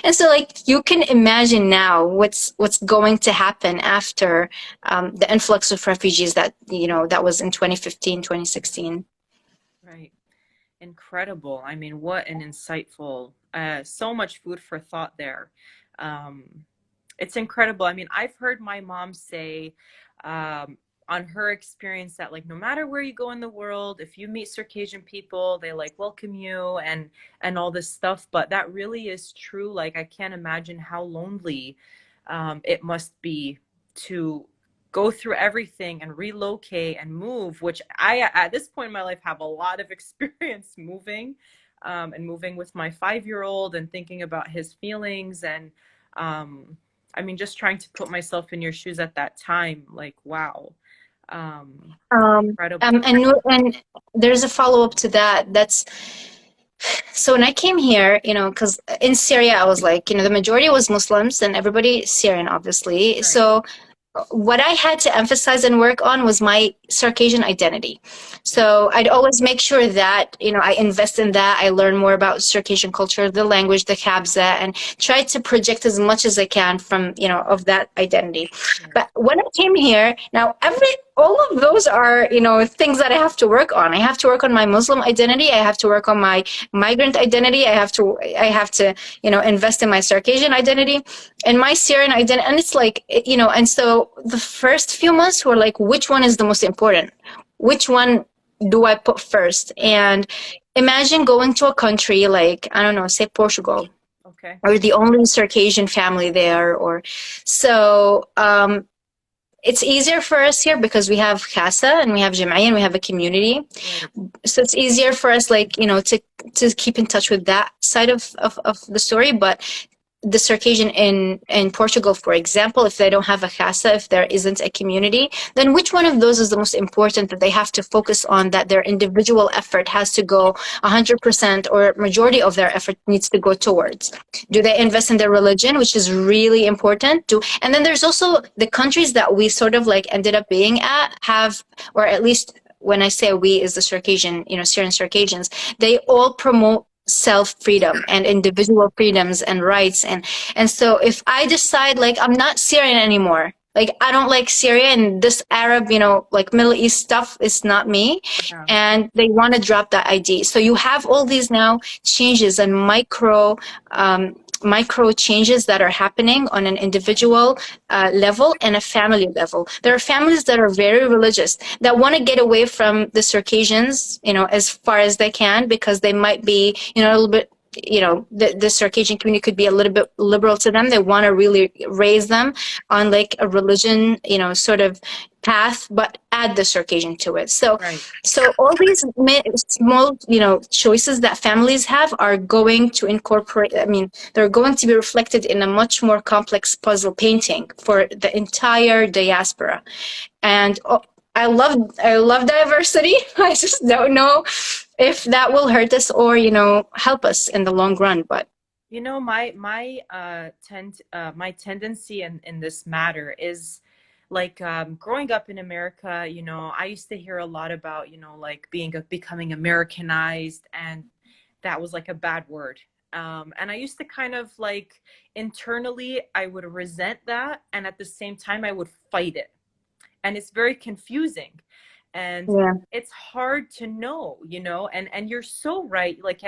and so like you can imagine now what's going to happen after the influx of refugees that was in 2015, 2016. Right. Incredible. I mean, what an insightful, so much food for thought there. It's incredible. I mean, I've heard my mom say on her experience that like no matter where you go in the world, if you meet Circassian people, they like welcome you and all this stuff. But that really is true. Like I can't imagine how lonely it must be to go through everything and relocate and move, which I, at this point in my life, have a lot of experience moving, and moving with my 5-year-old and thinking about his feelings. And I mean, just trying to put myself in your shoes at that time, like, wow. Incredible. And there's a follow-up to that. That's so when I came here, because in Syria, I was like, the majority was Muslims and everybody Syrian, obviously. Right. So what I had to emphasize and work on was my Circassian identity. So I'd always make sure that, I invest in that. I learn more about Circassian culture, the language, the kabza, and try to project as much as I can from, of that identity. Right. But when I came here, now all of those are, things that I have to work on. I have to work on my Muslim identity. I have to work on my migrant identity. I have to, invest in my Circassian identity and my Syrian identity. And it's like, and so the first few months were like, which one is the most important? Which one do I put first? And imagine going to a country like, I don't know, say Portugal, Okay. or the only Circassian family there, or so it's easier for us here because we have casa and we have jam'iyya and we have a community. Right. So it's easier for us, like, to keep in touch with that side of the story. But the Circassian in Portugal, for example, if they don't have a casa, if there isn't a community, then which one of those is the most important that they have to focus on, that their individual effort has to go 100% or majority of their effort needs to go towards? Do they invest in their religion, which is really important? And then there's also the countries that we sort of like ended up being at have, or at least when I say we is the Circassian, Syrian Circassians, they all promote self-freedom and individual freedoms and rights. And so if I decide, like, I'm not Syrian anymore, like, I don't like Syria and this Arab, like Middle East stuff is not me, Yeah. and they want to drop that ID. So you have all these now changes and micro changes that are happening on an individual level and a family level. There are families that are very religious that want to get away from the Circassians, as far as they can, because they might be, a little bit, the Circassian community could be a little bit liberal to them. They want to really raise them on like a religion, sort of path, but add the Circassian to it. So, Right. so all these small, choices that families have are going to incorporate. I mean, they're going to be reflected in a much more complex puzzle painting for the entire diaspora. And I love diversity. I just don't know if that will hurt us or, help us in the long run. But my tendency in this matter is like growing up in America, I used to hear a lot about, like becoming Americanized, and that was like a bad word. And I used to kind of like internally, I would resent that, and at the same time, I would fight it, and it's very confusing, and yeah, it's hard to know, and you're so right. Like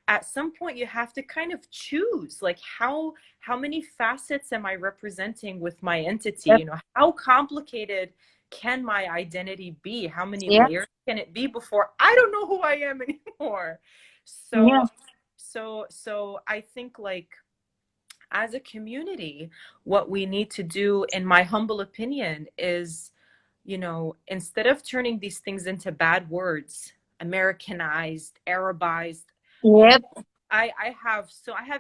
at some point you have to kind of choose, like how many facets am I representing with my entity? yep, How complicated can my identity be? How many yeah, layers can it be before I don't know who I am anymore? yeah, So I think, like, as a community, what we need to do, in my humble opinion, is, instead of turning these things into bad words, Americanized, Arabized, you know, yep, I have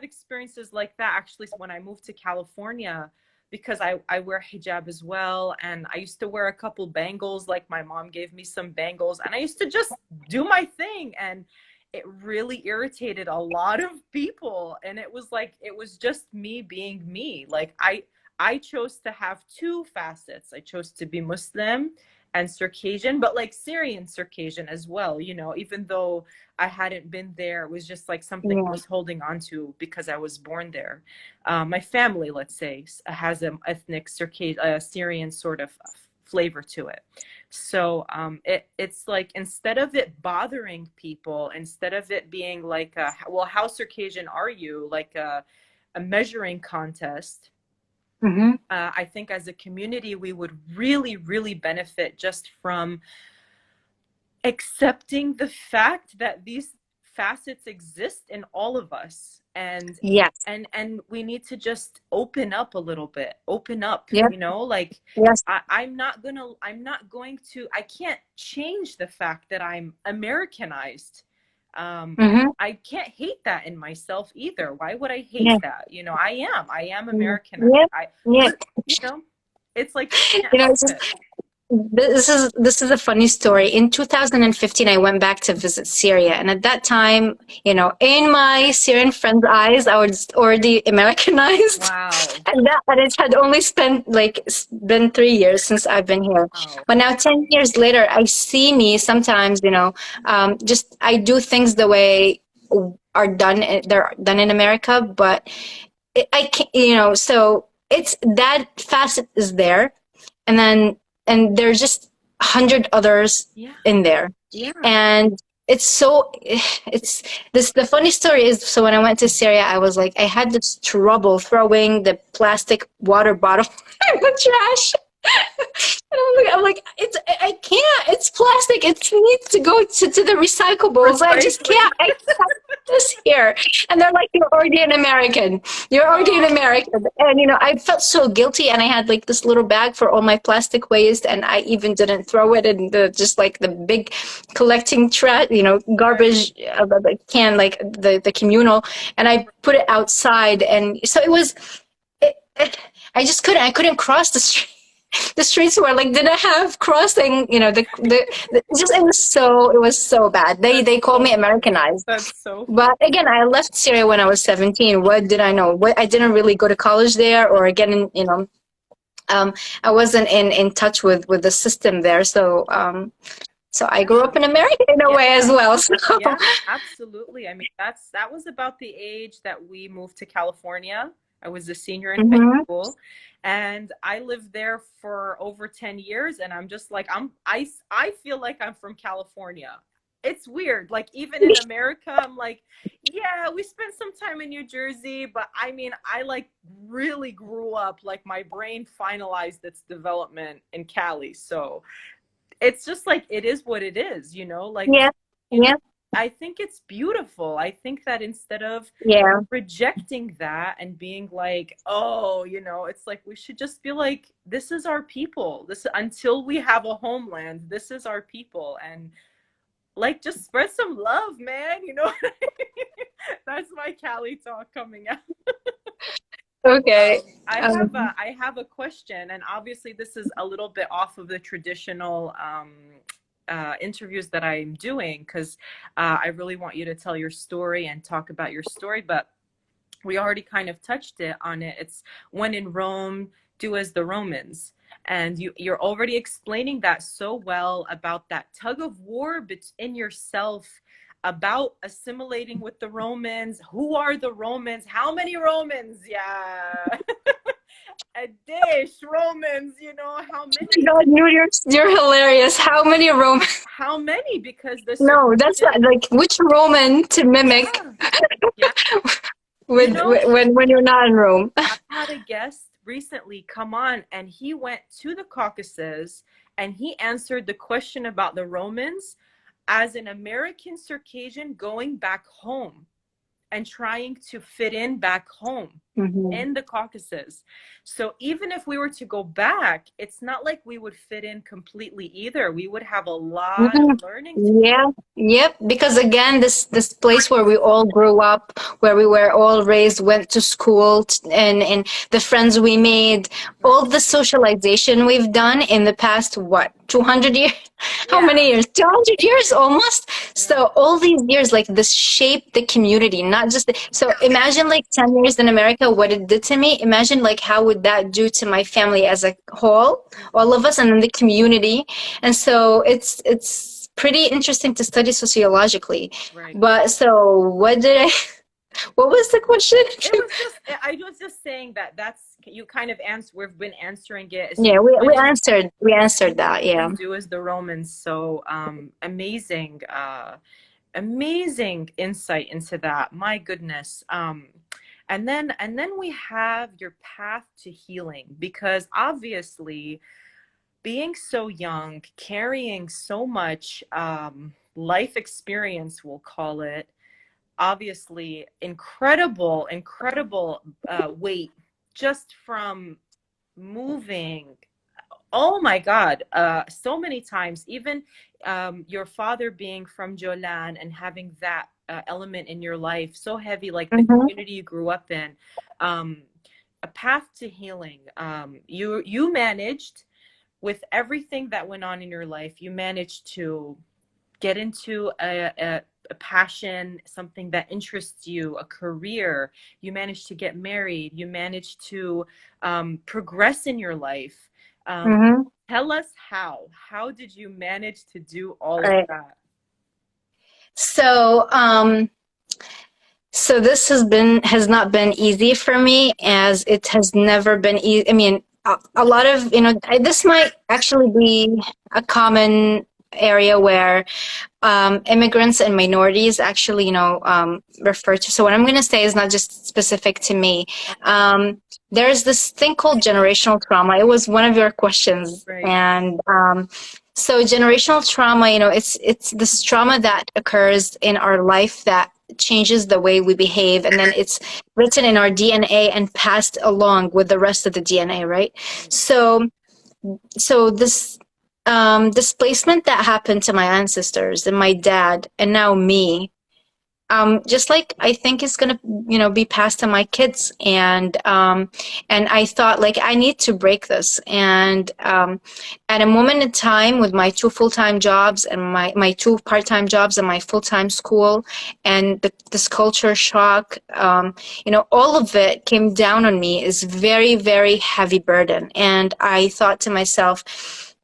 experiences like that actually when I moved to California, because I wear hijab as well, and I used to wear a couple bangles, like my mom gave me some bangles, and I used to just do my thing, and it really irritated a lot of people, and it was just me being me. Like I chose to have two facets. I chose to be Muslim and Circassian, but like Syrian Circassian as well, even though I hadn't been there. It was just like something I yeah, was holding on to because I was born there. My family, let's say, has an ethnic Syrian sort of flavor to it. So it's like, instead of it bothering people, instead of it being like, well, how Circassian are you? Like a measuring contest. mm-hmm, I think as a community, we would really, really benefit just from accepting the fact that these facets exist in all of us, and yes, we need to just open up a little bit, open up, yep, like yes, I'm not going to, I can't change the fact that I'm Americanized. mm-hmm, I can't hate that in myself either. Why would I hate yeah, that? I am mm, Americanized. yep, yep. You know it's like, you can't It's help just it. This is a funny story. In 2015, I went back to visit Syria, and at that time, in my Syrian friends' eyes, I was already Americanized, Wow. and it had only been 3 years since I've been here. Oh, But now, 10 years later, I see me sometimes. Just I do things the way they're done in America, but I can't. So it's that facet is there, and then there's just 100 others yeah. in there, Yeah. and it's this the funny story is, so when I went to Syria, I was like, I had this trouble throwing the plastic water bottle in the trash. And I'm like, I can't. It's plastic. It needs to go to the recyclables. I just Precisely. can't. I can't do this here. And they're like, you're already an American. You're already an Oh, American. And I felt so guilty. And I had like this little bag for all my plastic waste, and I even didn't throw it in the just like the big collecting trash, right. garbage the can, like the communal. And I put it outside, and so it was. I just couldn't. I couldn't cross the street. The streets were like didn't have crossing. It was so bad. They That's they called me so Americanized. that's so But again, I left Syria when I was 17. What did I know? I didn't really go to college there, or get in. Um, I wasn't in touch with the system there. So I grew up in America in a yeah. way as well. So Yeah, absolutely. I mean, that was about the age that we moved to California. I was a senior in high hmm school, and I lived there for over 10 years, and I'm just like I feel like I'm from California. It's weird. Like even in America, I'm like, yeah, we spent some time in New Jersey, but I mean, I like really grew up, like my brain finalized its development in Cali. So, it's just like it is what it is, like, yeah, you know, yeah, I think it's beautiful. I think that instead of yeah. rejecting that and being like, oh, it's like we should just be like, this is our people. This until we have a homeland, this is our people. And like just spread some love, man. That's my Cali talk coming out. Okay. I have Um, a question, and obviously this is a little bit off of the traditional interviews that I'm doing, because I really want you to tell your story and talk about your story. But we already kind of touched it on it. It's when in Rome, do as the Romans. And you're already explaining that so well about that tug of war in yourself, about assimilating with the Romans. Who are the Romans? How many Romans? Yeah. A dish, Romans, how many? God, you're hilarious. How many Roman? How many? Because the No, that's not Circassian, like which Roman to mimic yeah. Yeah. You with know, when you're not in Rome. I had a guest recently come on, and he went to the Caucasus and he answered the question about the Romans as an American Circassian going back home and trying to fit in back home hmm in the Caucasus. So even if we were to go back, it's not like we would fit in completely either. We would have a lot of learning to Yeah, yep. Because again, this place where we all grew up, where we were all raised, went to school, and the friends we made, do. Right. all the socialization we've done in the past, what, 200 years? How Yeah. many years? 200 years almost. Yeah. So all these years, like this shaped the community, not just so imagine like 10 years in America, what it did to me. Imagine like how would that do to my family as a whole, all of us, and then the community. And so it's pretty interesting to study sociologically. Right. But so what was the question? I was just saying that that's you kind of answer. We've been answering it. So Yeah, we when in answered that. Yeah. and do as the Romans. So amazing, amazing insight into that. My goodness. And then we have your path to healing, because obviously being so young, carrying so much life experience, we'll call it, obviously incredible weight just from moving, oh my god, so many times, even your father being from Jolan and having that element in your life so heavy, like the hmm community you grew up in, um, a path to healing. You managed, with everything that went on in your life, you managed to get into a passion, something that interests you, a career. You managed to get married. You managed to progress in your life. Um, Mm-hmm. tell us how. How did you manage to do all of Right. that? So, so this has not been easy for me, as it has never been easy. I mean, a lot of, this might actually be a common area where immigrants and minorities actually, refer to. So what I'm going to say is not just specific to me. There's this thing called generational trauma. It was one of your questions, Right. and so generational trauma, it's this trauma that occurs in our life that changes the way we behave, and then it's written in our DNA and passed along with the rest of the DNA, right? So this displacement that happened to my ancestors and my dad and now me, just like I think is gonna, be passed to my kids. And I thought, like, I need to break this. And at a moment in time, with my two full-time jobs and my two part-time jobs and my full-time school, and this culture shock, all of it came down on me, is very, very heavy burden. And I thought to myself,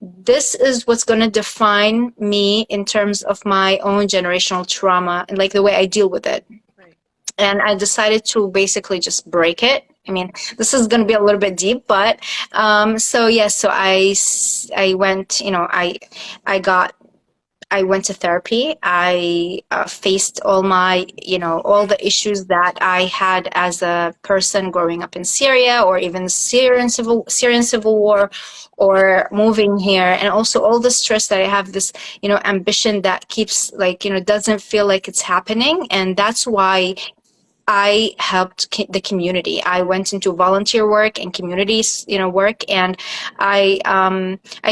this is what's going to define me in terms of my own generational trauma and like the way I deal with it. Right. And I decided to basically just break it. I mean, this is going to be a little bit deep, but so yes, so I went, I went to therapy. I faced all all the issues that I had as a person growing up in Syria, or even the Syrian civil war, or moving here, and also all the stress that I have. This, ambition that keeps, like, doesn't feel like it's happening, and that's why I helped the community. I went into volunteer work and communities, work, and I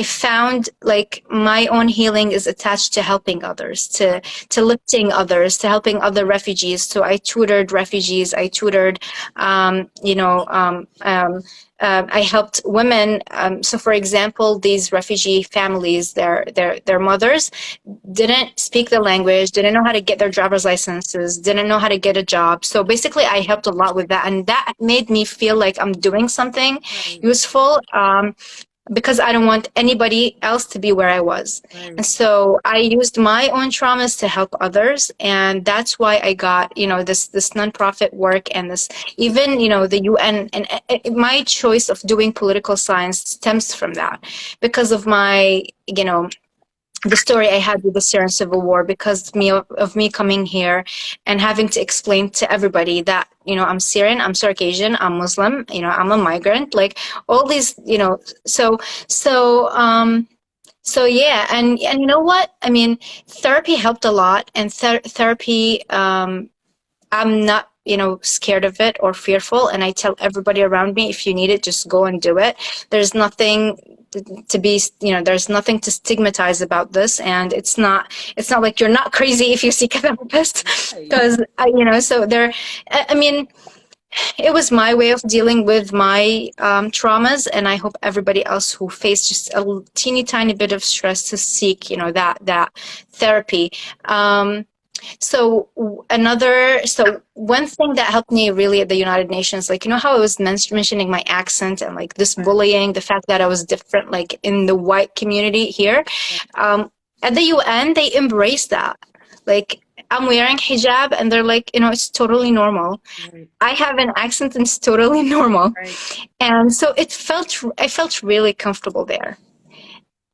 found, like, my own healing is attached to helping others, to lifting others, to helping other refugees. So I tutored refugees. I tutored, I helped women. So, for example, these refugee families, their mothers didn't speak the language, didn't know how to get their driver's licenses, didn't know how to get a job. So basically, I helped a lot with that, and that made me feel like I'm doing something Right. useful. Because I don't want anybody else to be where I was. Right. And so I used my own traumas to help others. And that's why I got, this nonprofit work, and this, even, the UN. And my choice of doing political science stems from that, because of my, the story I had with the Syrian civil war, because of me coming here and having to explain to everybody that, I'm Syrian, I'm Circassian, I'm Muslim, I'm a migrant, like all these, so yeah. And you know what? I mean, therapy helped a lot, and therapy, I'm not, scared of it or fearful. And I tell everybody around me, if you need it, just go and do it. There's nothing to be, there's nothing to stigmatize about this. And it's not like you're not crazy if you seek a therapist. Right. Because, so I mean, it was my way of dealing with my traumas. And I hope everybody else who faced just a teeny tiny bit of stress to seek, that therapy. So one thing that helped me really at the United Nations, like, how I was mentioning my accent and like this bullying, the fact that I was different, like in the white community here, at the UN, they embrace that. Like, I'm wearing hijab and they're like, it's totally normal. Right. I have an accent and it's totally normal. Right. And so I felt really comfortable there.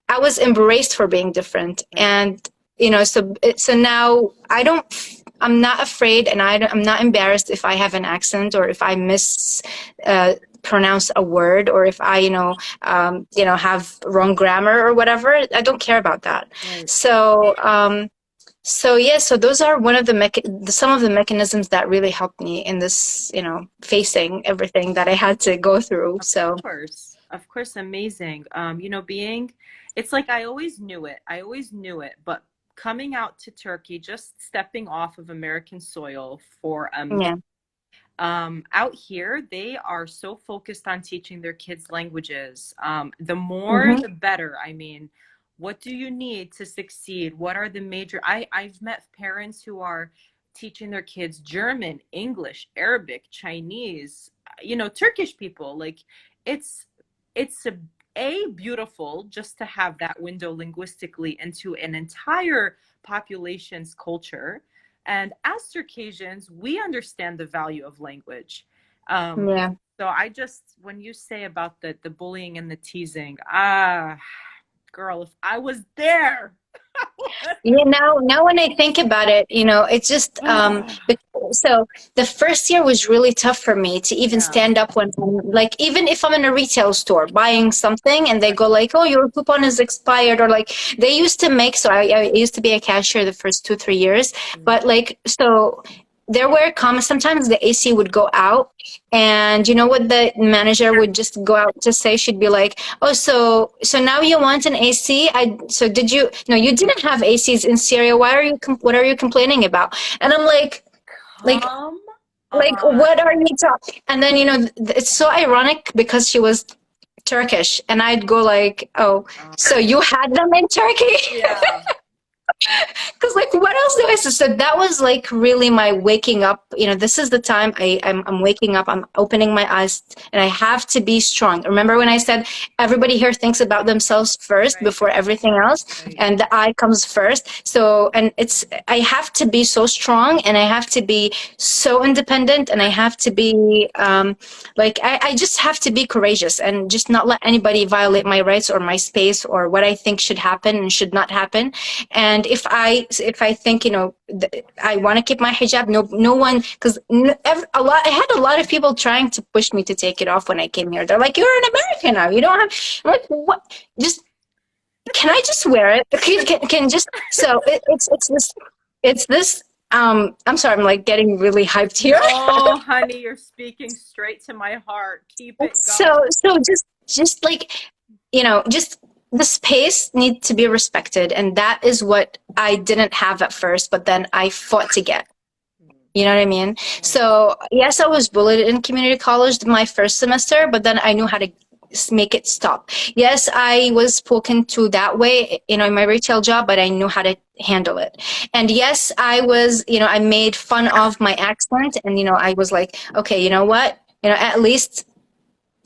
I was embraced for being different. And so now I'm not afraid, and I'm not embarrassed if I have an accent, or if I pronounce a word, or if I, have wrong grammar or whatever. I don't care about that. Right. So yeah, so those are some of the mechanisms that really helped me in this, facing everything that I had to go through. So. Of course, amazing. It's like I always knew it, but coming out to Turkey, just stepping off of American soil for a minute, Yeah. Out here, they are so focused on teaching their kids languages. The more, Mm-hmm. the better. I mean, what do you need to succeed? What are the major? I've met parents who are teaching their kids German, English, Arabic, Chinese, Turkish people. Like, it's it's a beautiful just to have that window linguistically into an entire population's culture. And as Circassians, we understand the value of language. Um, Yeah. so when you say about the bullying and the teasing, girl, if I was there, Yeah, now when I think about it, it's just so the first year was really tough for me to even yeah, stand up when like even if I'm in a retail store buying something and they right, go like, "Oh, your coupon is expired," or like they used to make so I used to be a cashier the first 2 3 years, but like so there were comments sometimes the AC would go out and you know what the manager would just go out to say she'd be like, oh, so now you want an AC? So did you? No, you didn't have ACs in Syria. Why are you? What are you complaining about? And I'm like, come on. what are you talking? And then it's so ironic because she was Turkish, and I'd go like, oh, so you had them in Turkey? Yeah. Because like what else do I say? So that was like really my waking up. This is the time I'm waking up, I'm opening my eyes, and I have to be strong. Remember when I said everybody here thinks about themselves first Right, before everything else, right, and the I comes first. So and it's I have to be so strong, and I have to be so independent, and I have to be I just have to be courageous and just not let anybody violate my rights or my space or what I think should happen and should not happen. And if I think I want to keep my hijab, no one, because I had a lot of people trying to push me to take it off when I came here. They're like, you're an American now, you don't have. I'm like, what? Just can I just wear it? Can just so it's this. I'm sorry, I'm like getting really hyped here. no, honey, you're speaking straight to my heart. Keep it going. So just like just the space needs to be respected, and that is what I didn't have at first, but then I fought to get. You know what I mean? So yes, I was bullied in community college my first semester, but then I knew how to make it stop. Yes, I was spoken to that way, in my retail job, but I knew how to handle it. And yes, I was, I made fun of my accent, and I was like, okay, you know what? At least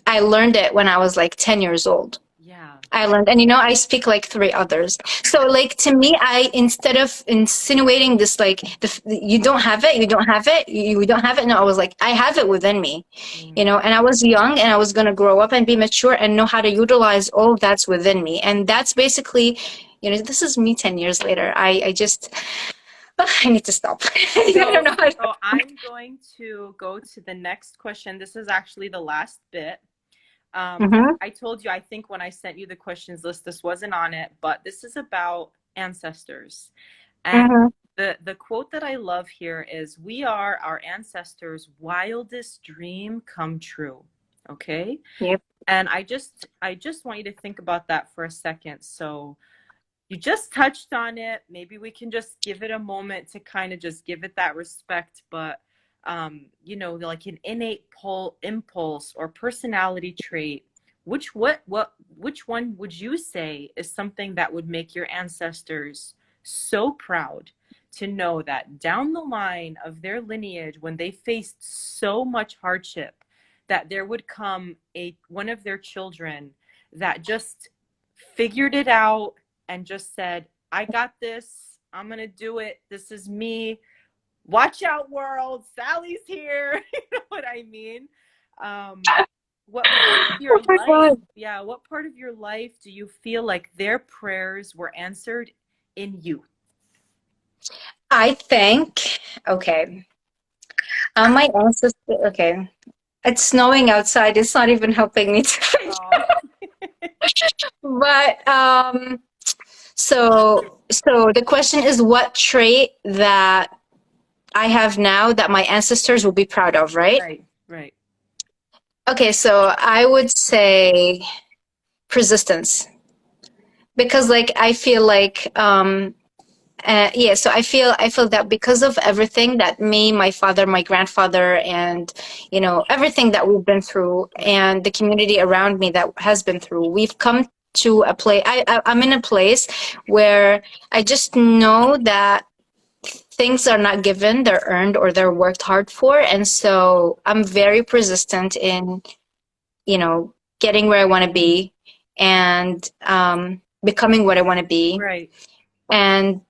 I learned it when I was like 10 years old. Yeah. I learned, and I speak like three others. So, like to me, instead of insinuating this, like you don't have it, you don't have it, you don't have it. No, I was like, I have it within me, And I was young, and I was gonna grow up and be mature and know how to utilize all that's within me. And that's basically, this is me 10 years later. I just, I need to stop. I don't know how to. So I'm going to go to the next question. This is actually the last bit. Mm-hmm. I told you, I think when I sent you the questions list, this wasn't on it, but this is about ancestors. And Mm-hmm. the quote that I love here is, "We are our ancestors' wildest dream come true." Okay? Yep. And I just want you to think about that for a second. So you just touched on it. Maybe we can just give it a moment to kind of just give it that respect, but like an innate impulse or personality trait, which one would you say is something that would make your ancestors so proud to know that down the line of their lineage, when they faced so much hardship, that there would come one of their children that just figured it out and just said, I got this, I'm gonna do it, this is me, watch out world, Sally's here. You know what I mean? What part of your Oh my life, God. yeah, what part of your life do you feel like their prayers were answered in you? I think, okay. My ancestor, okay. It's snowing outside. It's not even helping me to. Oh, But so the question is what trait that I have now that my ancestors will be proud of, right? right, right. Okay, so I would say persistence. Because like I feel like Yeah, so I feel that because of everything that me, my father, my grandfather, and everything that we've been through, and the community around me that has been through, we've come to a place. I'm in a place where I just know that things are not given, they're earned or they're worked hard for, and so I'm very persistent in getting where I want to be and becoming what I want to be, Right. and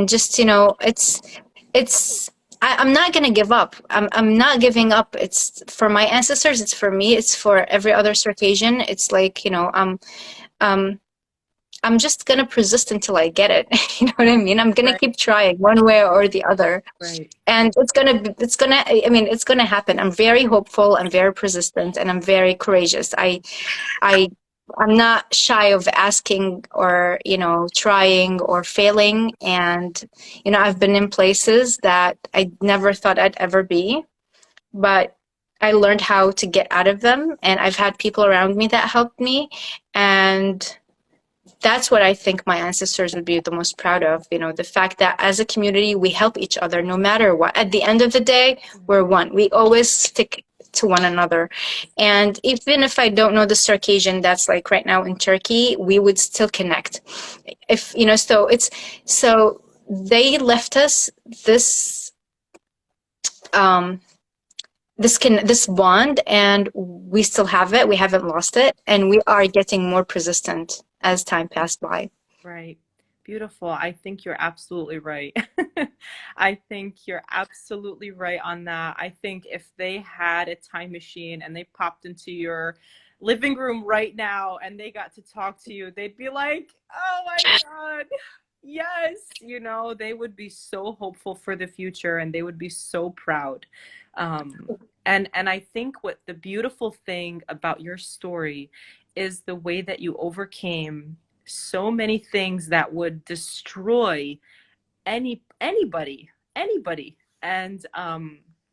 just it's I'm not gonna give up. I'm not giving up. It's for my ancestors. It's for me. It's for every other Circassian. It's like um I'm just gonna persist until I get it. You know what I mean? I'm gonna Right. keep trying one way or the other, Right. and it's gonna happen. I'm very hopeful. I'm very persistent, and I'm very courageous. I I'm not shy of asking or trying or failing, and I've been in places that I never thought I'd ever be, but I learned how to get out of them, and I've had people around me that helped me, and that's what I think my ancestors would be the most proud of. The fact that as a community we help each other no matter what. At the end of the day, we're one. We always stick to one another. And even if I don't know the Circassian that's like right now in Turkey, we would still connect. If so they left us this um this bond, and we still have it. We haven't lost it, and we are getting more persistent as time passed by. Right. Beautiful. I think you're absolutely right. I think you're absolutely right on that. I think if they had a time machine and they popped into your living room right now and they got to talk to you, they'd be like, "Oh my God, yes." They would be so hopeful for the future and they would be so proud. And I think what the beautiful thing about your story is the way that you overcame so many things that would destroy anybody, and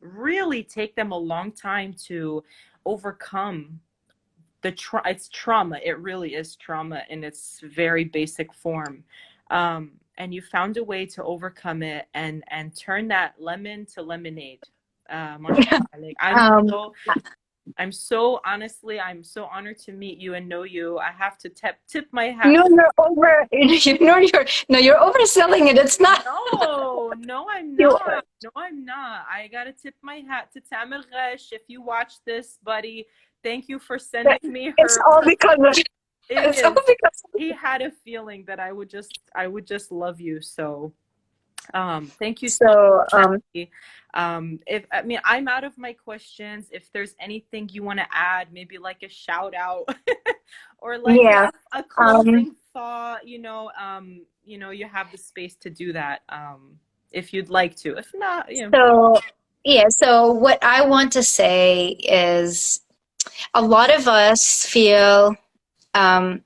really take them a long time to overcome it's trauma. It really is trauma in its very basic form. And you found a way to overcome it and turn that lemon to lemonade. Mashallah. Like, Um, I'm so honored to meet you and know you. I have to tip my hat. no, you're over. You're overselling it. It's not. No, no, I'm You not. No, I'm not. I gotta tip my hat to Tamil Ghesh. If you watch this, buddy, thank you for sending me It's her. all because of. It It's all is. because. He had a feeling that I would just love you. So, thank you so So, much, Becky. If I mean, I'm out of my questions. If there's anything you want to add, maybe like a shout out or like yeah. a Um, closing thought, you have the space to do that. If you'd like to. If not, so, yeah. So, what I want to say is, a lot of us feel, um,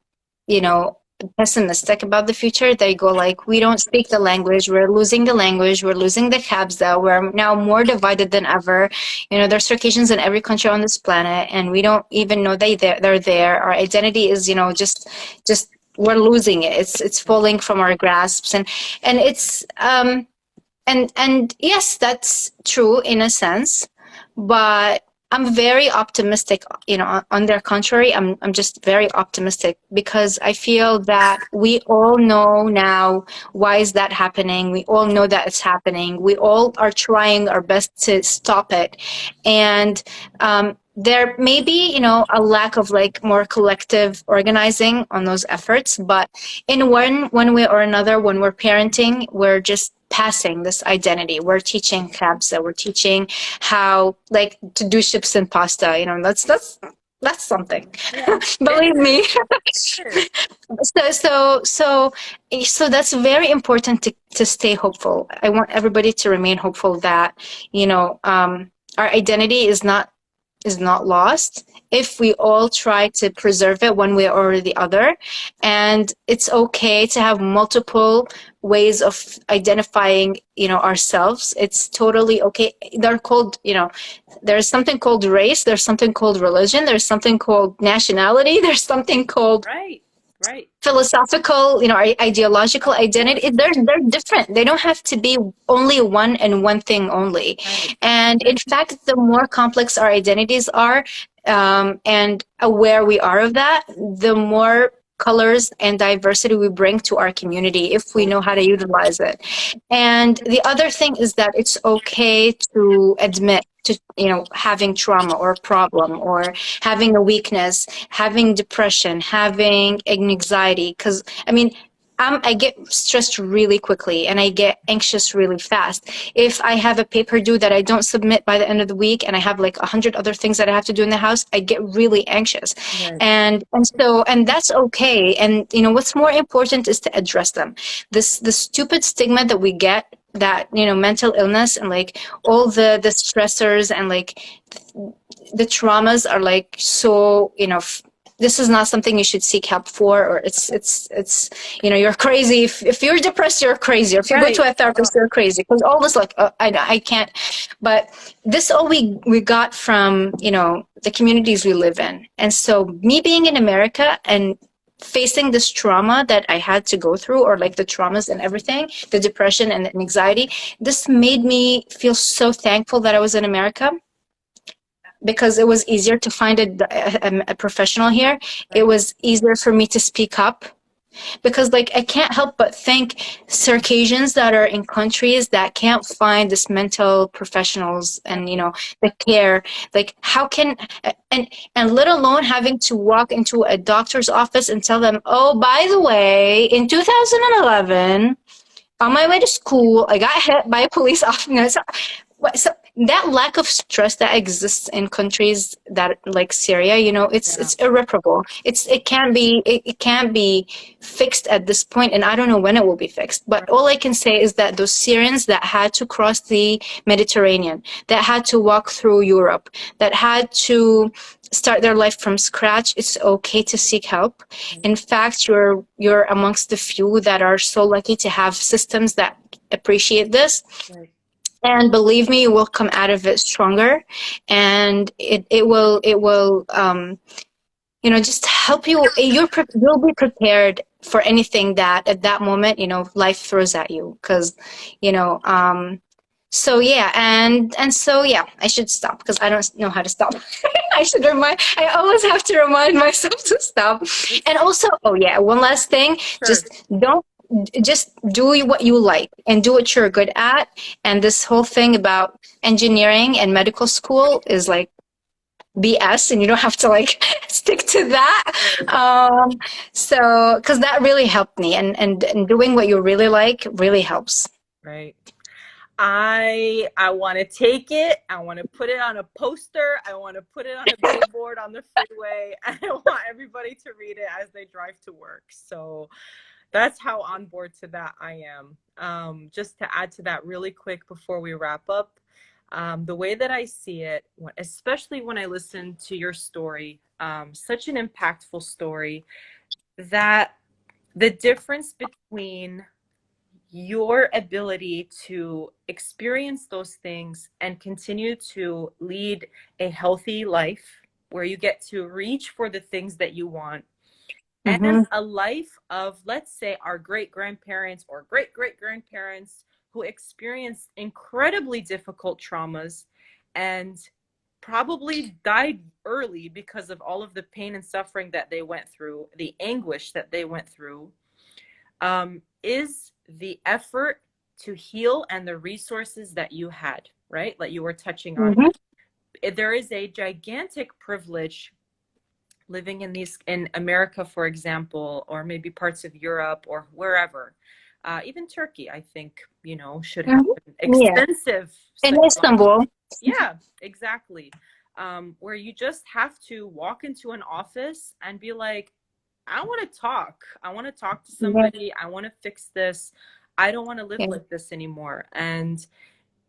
you know, pessimistic about the future. They go like, we don't speak the language. We're losing the language. We're losing the Kabza. We're now more divided than ever. There's Circassians in every country on this planet, and we don't even know they're there. Our identity is, just we're losing it. It's falling from our grasps, and it's and yes, that's true in a sense, but I'm very optimistic. On their contrary, I'm just very optimistic because I feel that we all know now why is that happening. We all know that it's happening. We all are trying our best to stop it, and there may be, a lack of like more collective organizing on those efforts, but in one way or another, when we're parenting, we're just passing this identity. We're teaching Khabsa, we're teaching how like to do chips and pasta. That's something. yeah, Believe me. it is. So that's very important to stay hopeful. I want everybody to remain hopeful that our identity is not lost if we all try to preserve it one way or the other. And it's okay to have multiple ways of identifying, ourselves. It's totally okay. They're called, there's something called race, there's something called religion, there's something called nationality, there's something called Right. Right. philosophical, ideological identity, they're different. They don't have to be only one and one thing only. Right. And in fact, the more complex our identities are, and aware we are of that, the more colors and diversity we bring to our community if we know how to utilize it. And the other thing is that it's okay to admit to having trauma or problem or having a weakness, having depression, having anxiety. Because I mean, I get stressed really quickly and I get anxious really fast. If I have a paper due that I don't submit by the end of the week and I have like 100 other things that I have to do in the house, I get really anxious. Right. And that's okay. And what's more important is to address them. The stupid stigma that we get, that mental illness and like all the stressors and like the traumas are like, so this is not something you should seek help for, or it's you're crazy if you're depressed, you're crazy, or if you go to a therapist, you're crazy, because all this like I can't. But this all we got from the communities we live in. And so me being in America and facing this trauma that I had to go through, or like the traumas and everything, the depression and the anxiety, this made me feel so thankful that I was in America, because it was easier to find a professional here. It was easier for me to speak up, because like I can't help but think Circassians that are in countries that can't find this mental professionals and the care, like how can, and let alone having to walk into a doctor's office and tell them, oh, by the way, in 2011 on my way to school I got hit by a police officer. So that lack of stress that exists in countries that like Syria, it's irreparable. It can't be fixed at this point, and I don't know when it will be fixed. But all I can say is that those Syrians that had to cross the Mediterranean, that had to walk through Europe, that had to start their life from scratch, it's okay to seek help. In fact, you're amongst the few that are so lucky to have systems that appreciate this. Right. And believe me, you will come out of it stronger, and it will just help you. You'll be prepared for anything that at that moment life throws at you. Because so yeah, and so yeah, I should stop because I don't know how to stop. I always have to remind myself to stop. And also, oh yeah, one last thing, Sure. just do what you like and do what you're good at. And this whole thing about engineering and medical school is like BS, and you don't have to like stick to that. So because that really helped me, and doing what you really like really helps. Right. I want to take it. I want to put it on a poster. I want to put it on a billboard on the freeway. And I want everybody to read it as they drive to work. So that's how on board to that I am. Just to add to that really quick before we wrap up, the way that I see it, especially when I listen to your story, such an impactful story, that the difference between your ability to experience those things and continue to lead a healthy life where you get to reach for the things that you want, and a life of, let's say, our great grandparents or great great grandparents who experienced incredibly difficult traumas and probably died early because of all of the pain and suffering that they went through, the anguish that they went through, is the effort to heal and the resources that you had, right? Like you were touching on. There is a gigantic privilege living in America, for example, or maybe parts of Europe or wherever, even Turkey, I think, should have an extensive. In Istanbul. Yeah, exactly. Where you just have to walk into an office and be like, I want to talk. I want to talk to somebody. I want to fix this. I don't want to live like this anymore. And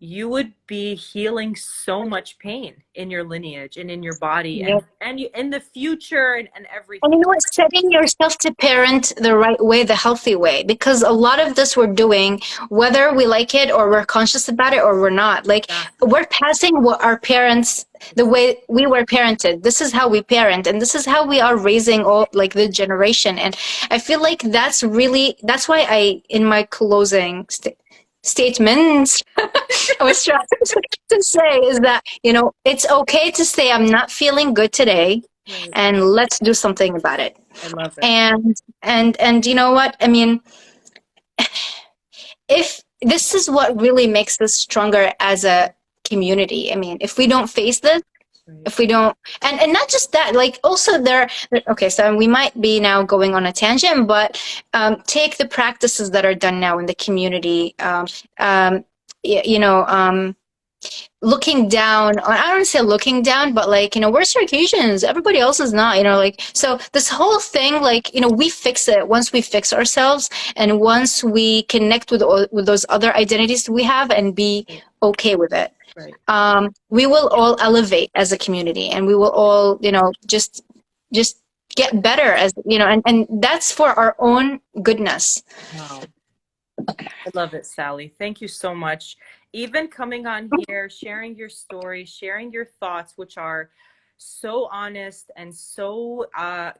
you would be healing so much pain in your lineage and in your body, Yeah. and you in the future, and And you everything. know what? Setting yourself to parent the right way, the healthy way, because a lot of this we're doing, whether we like it or we're conscious about it or we're not, like Exactly. we're passing what our parents, the way we were parented. This is how we parent, and this is how we are raising all like the generation. And I feel like that's really that's why I in my closing statements I was trying to say is that it's okay to say I'm not feeling good today, Right. and let's do something about it. I love it. And you know what I mean, if this is what really makes us stronger as a community. I mean, if we don't face this, Right. if we don't, and not just that, like also okay, so we might be now going on a tangent, but take the practices that are done now in the community, you know, looking down on, I don't want to say looking down, but like, we're Circassians, everybody else is not, like, so this whole thing, like, we fix it once we fix ourselves, and once we connect with those other identities we have and be okay with it. Right. We will all elevate as a community, and we will all, just get better as, and that's for our own goodness. Wow. I love it, Sally. Thank you so much. Even coming on here, sharing your story, sharing your thoughts, which are so honest and so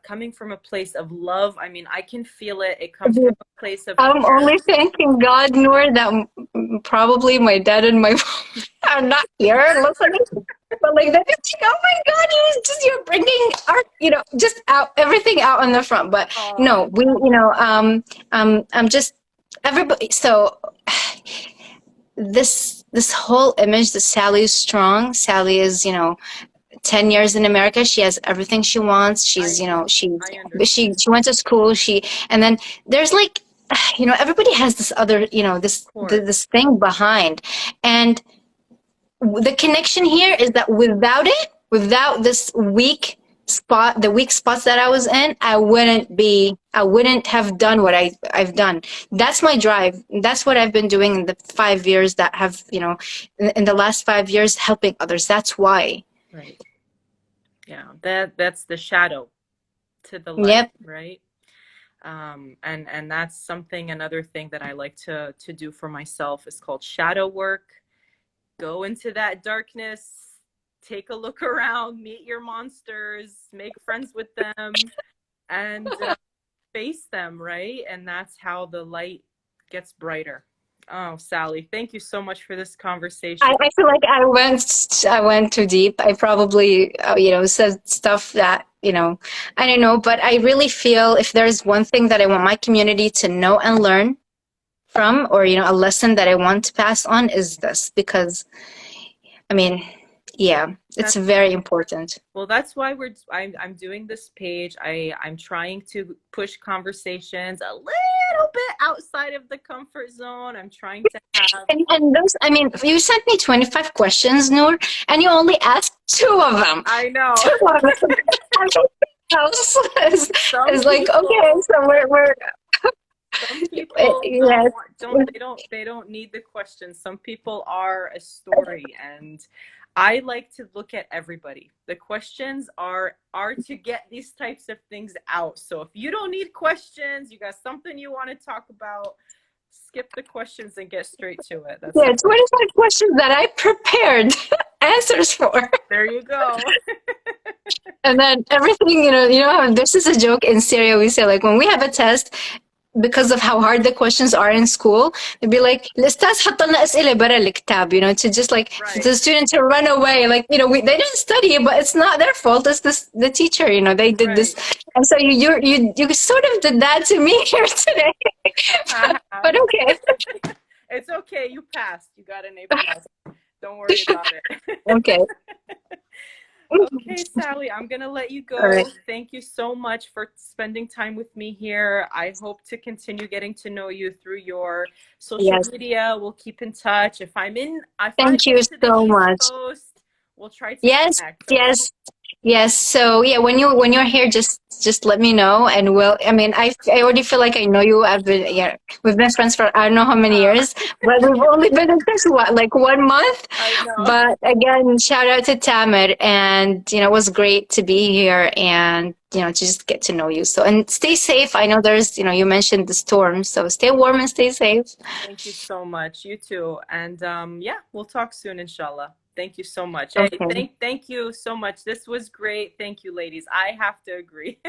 coming from a place of love. I mean, I can feel it. It comes from a place of I'm care. only thanking God, Noor, that probably my dad and my mom are not here listening. But like that, it's like, oh my God, you're bringing art, just out everything out on the front. But no, we, I'm just everybody. So this whole image that Sally is strong. Sally is, 10 years in America. She has everything she wants. She's, she went to school. And then there's like, everybody has this other, this thing behind. And the connection here is that without this weak spot, the weak spots that I was in, I wouldn't have done what I've done. That's my drive. That's what I've been doing in the 5 years that have, in the last 5 years, helping others. That's why. Right. Yeah. That's the shadow to the light. Yep. Right. And that's something, another thing that I like to do for myself is called shadow work. Go into that darkness, take a look around, meet your monsters, make friends with them, and face them, right? And that's how the light gets brighter. Oh, Sally, thank you so much for this conversation. I feel like I went too deep. I probably, said stuff that, I don't know, but I really feel if there's one thing that I want my community to know and learn from, or, a lesson that I want to pass on is this, because, I mean, yeah, it's very important. Well, that's why I'm doing this page. I'm trying to push conversations a little bit outside of the comfort zone. I'm trying to have and those, I mean, you sent me 25 questions, Noor, and you only asked 2 of them. I know. 2 of them. Else is like, okay, so we're some people yes. they don't need the questions. Some people are a story, and I like to look at everybody. The questions are to get these types of things out. So if you don't need questions, you got something you want to talk about, skip the questions and get straight to it. That's 25 questions that I prepared answers for. There you go. And then everything, this is a joke in Syria. We say, like, when we have a test, because of how hard the questions are in school, they'd be like, الأستاذ حط لنا أسئلة برا الكتاب, to just like the student to run away. Like, they didn't study, but it's not their fault. It's the teacher, they did this. And so you sort of did that to me here today. But okay. It's okay. You passed. You got an A+. Don't worry about it. Okay. Okay, Sally, I'm going to let you go. Right. Thank you so much for spending time with me here. I hope to continue getting to know you through your social media. We'll keep in touch. If I'm in, thank you so much. Coast, we'll try to connect. Okay? Yes. Yes. So yeah, when you're here, just let me know, and we'll. I mean, I already feel like I know you. I've been yeah, we've been friends for I don't know how many years, but we've Yeah, only been in touch what like 1 month. I know. But again, shout out to Tamir, and it was great to be here, and to just get to know you. So and stay safe. I know there's you mentioned the storm, so stay warm and stay safe. Thank you so much. You too. And yeah, we'll talk soon, inshallah. Thank you so much. Hey, Okay. thank you so much. This was great. Thank you, ladies. I have to agree.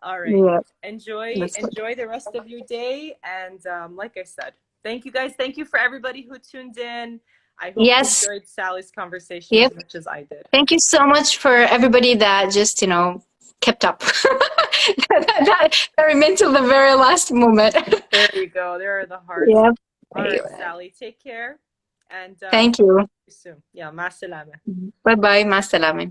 All right. Yeah, Enjoy that's good. enjoy the rest of your day. And like I said, thank you guys. Thank you for everybody who tuned in. I hope you Yes. enjoyed Sally's conversation Yep. as much as I did. Thank you so much for everybody that just, kept up. That remained till the very last moment. There you go. There are the hearts. Yeah. All right, Sally. Take care. And Thank you. see you soon. Yeah, ma salama. Bye bye. Ma salama.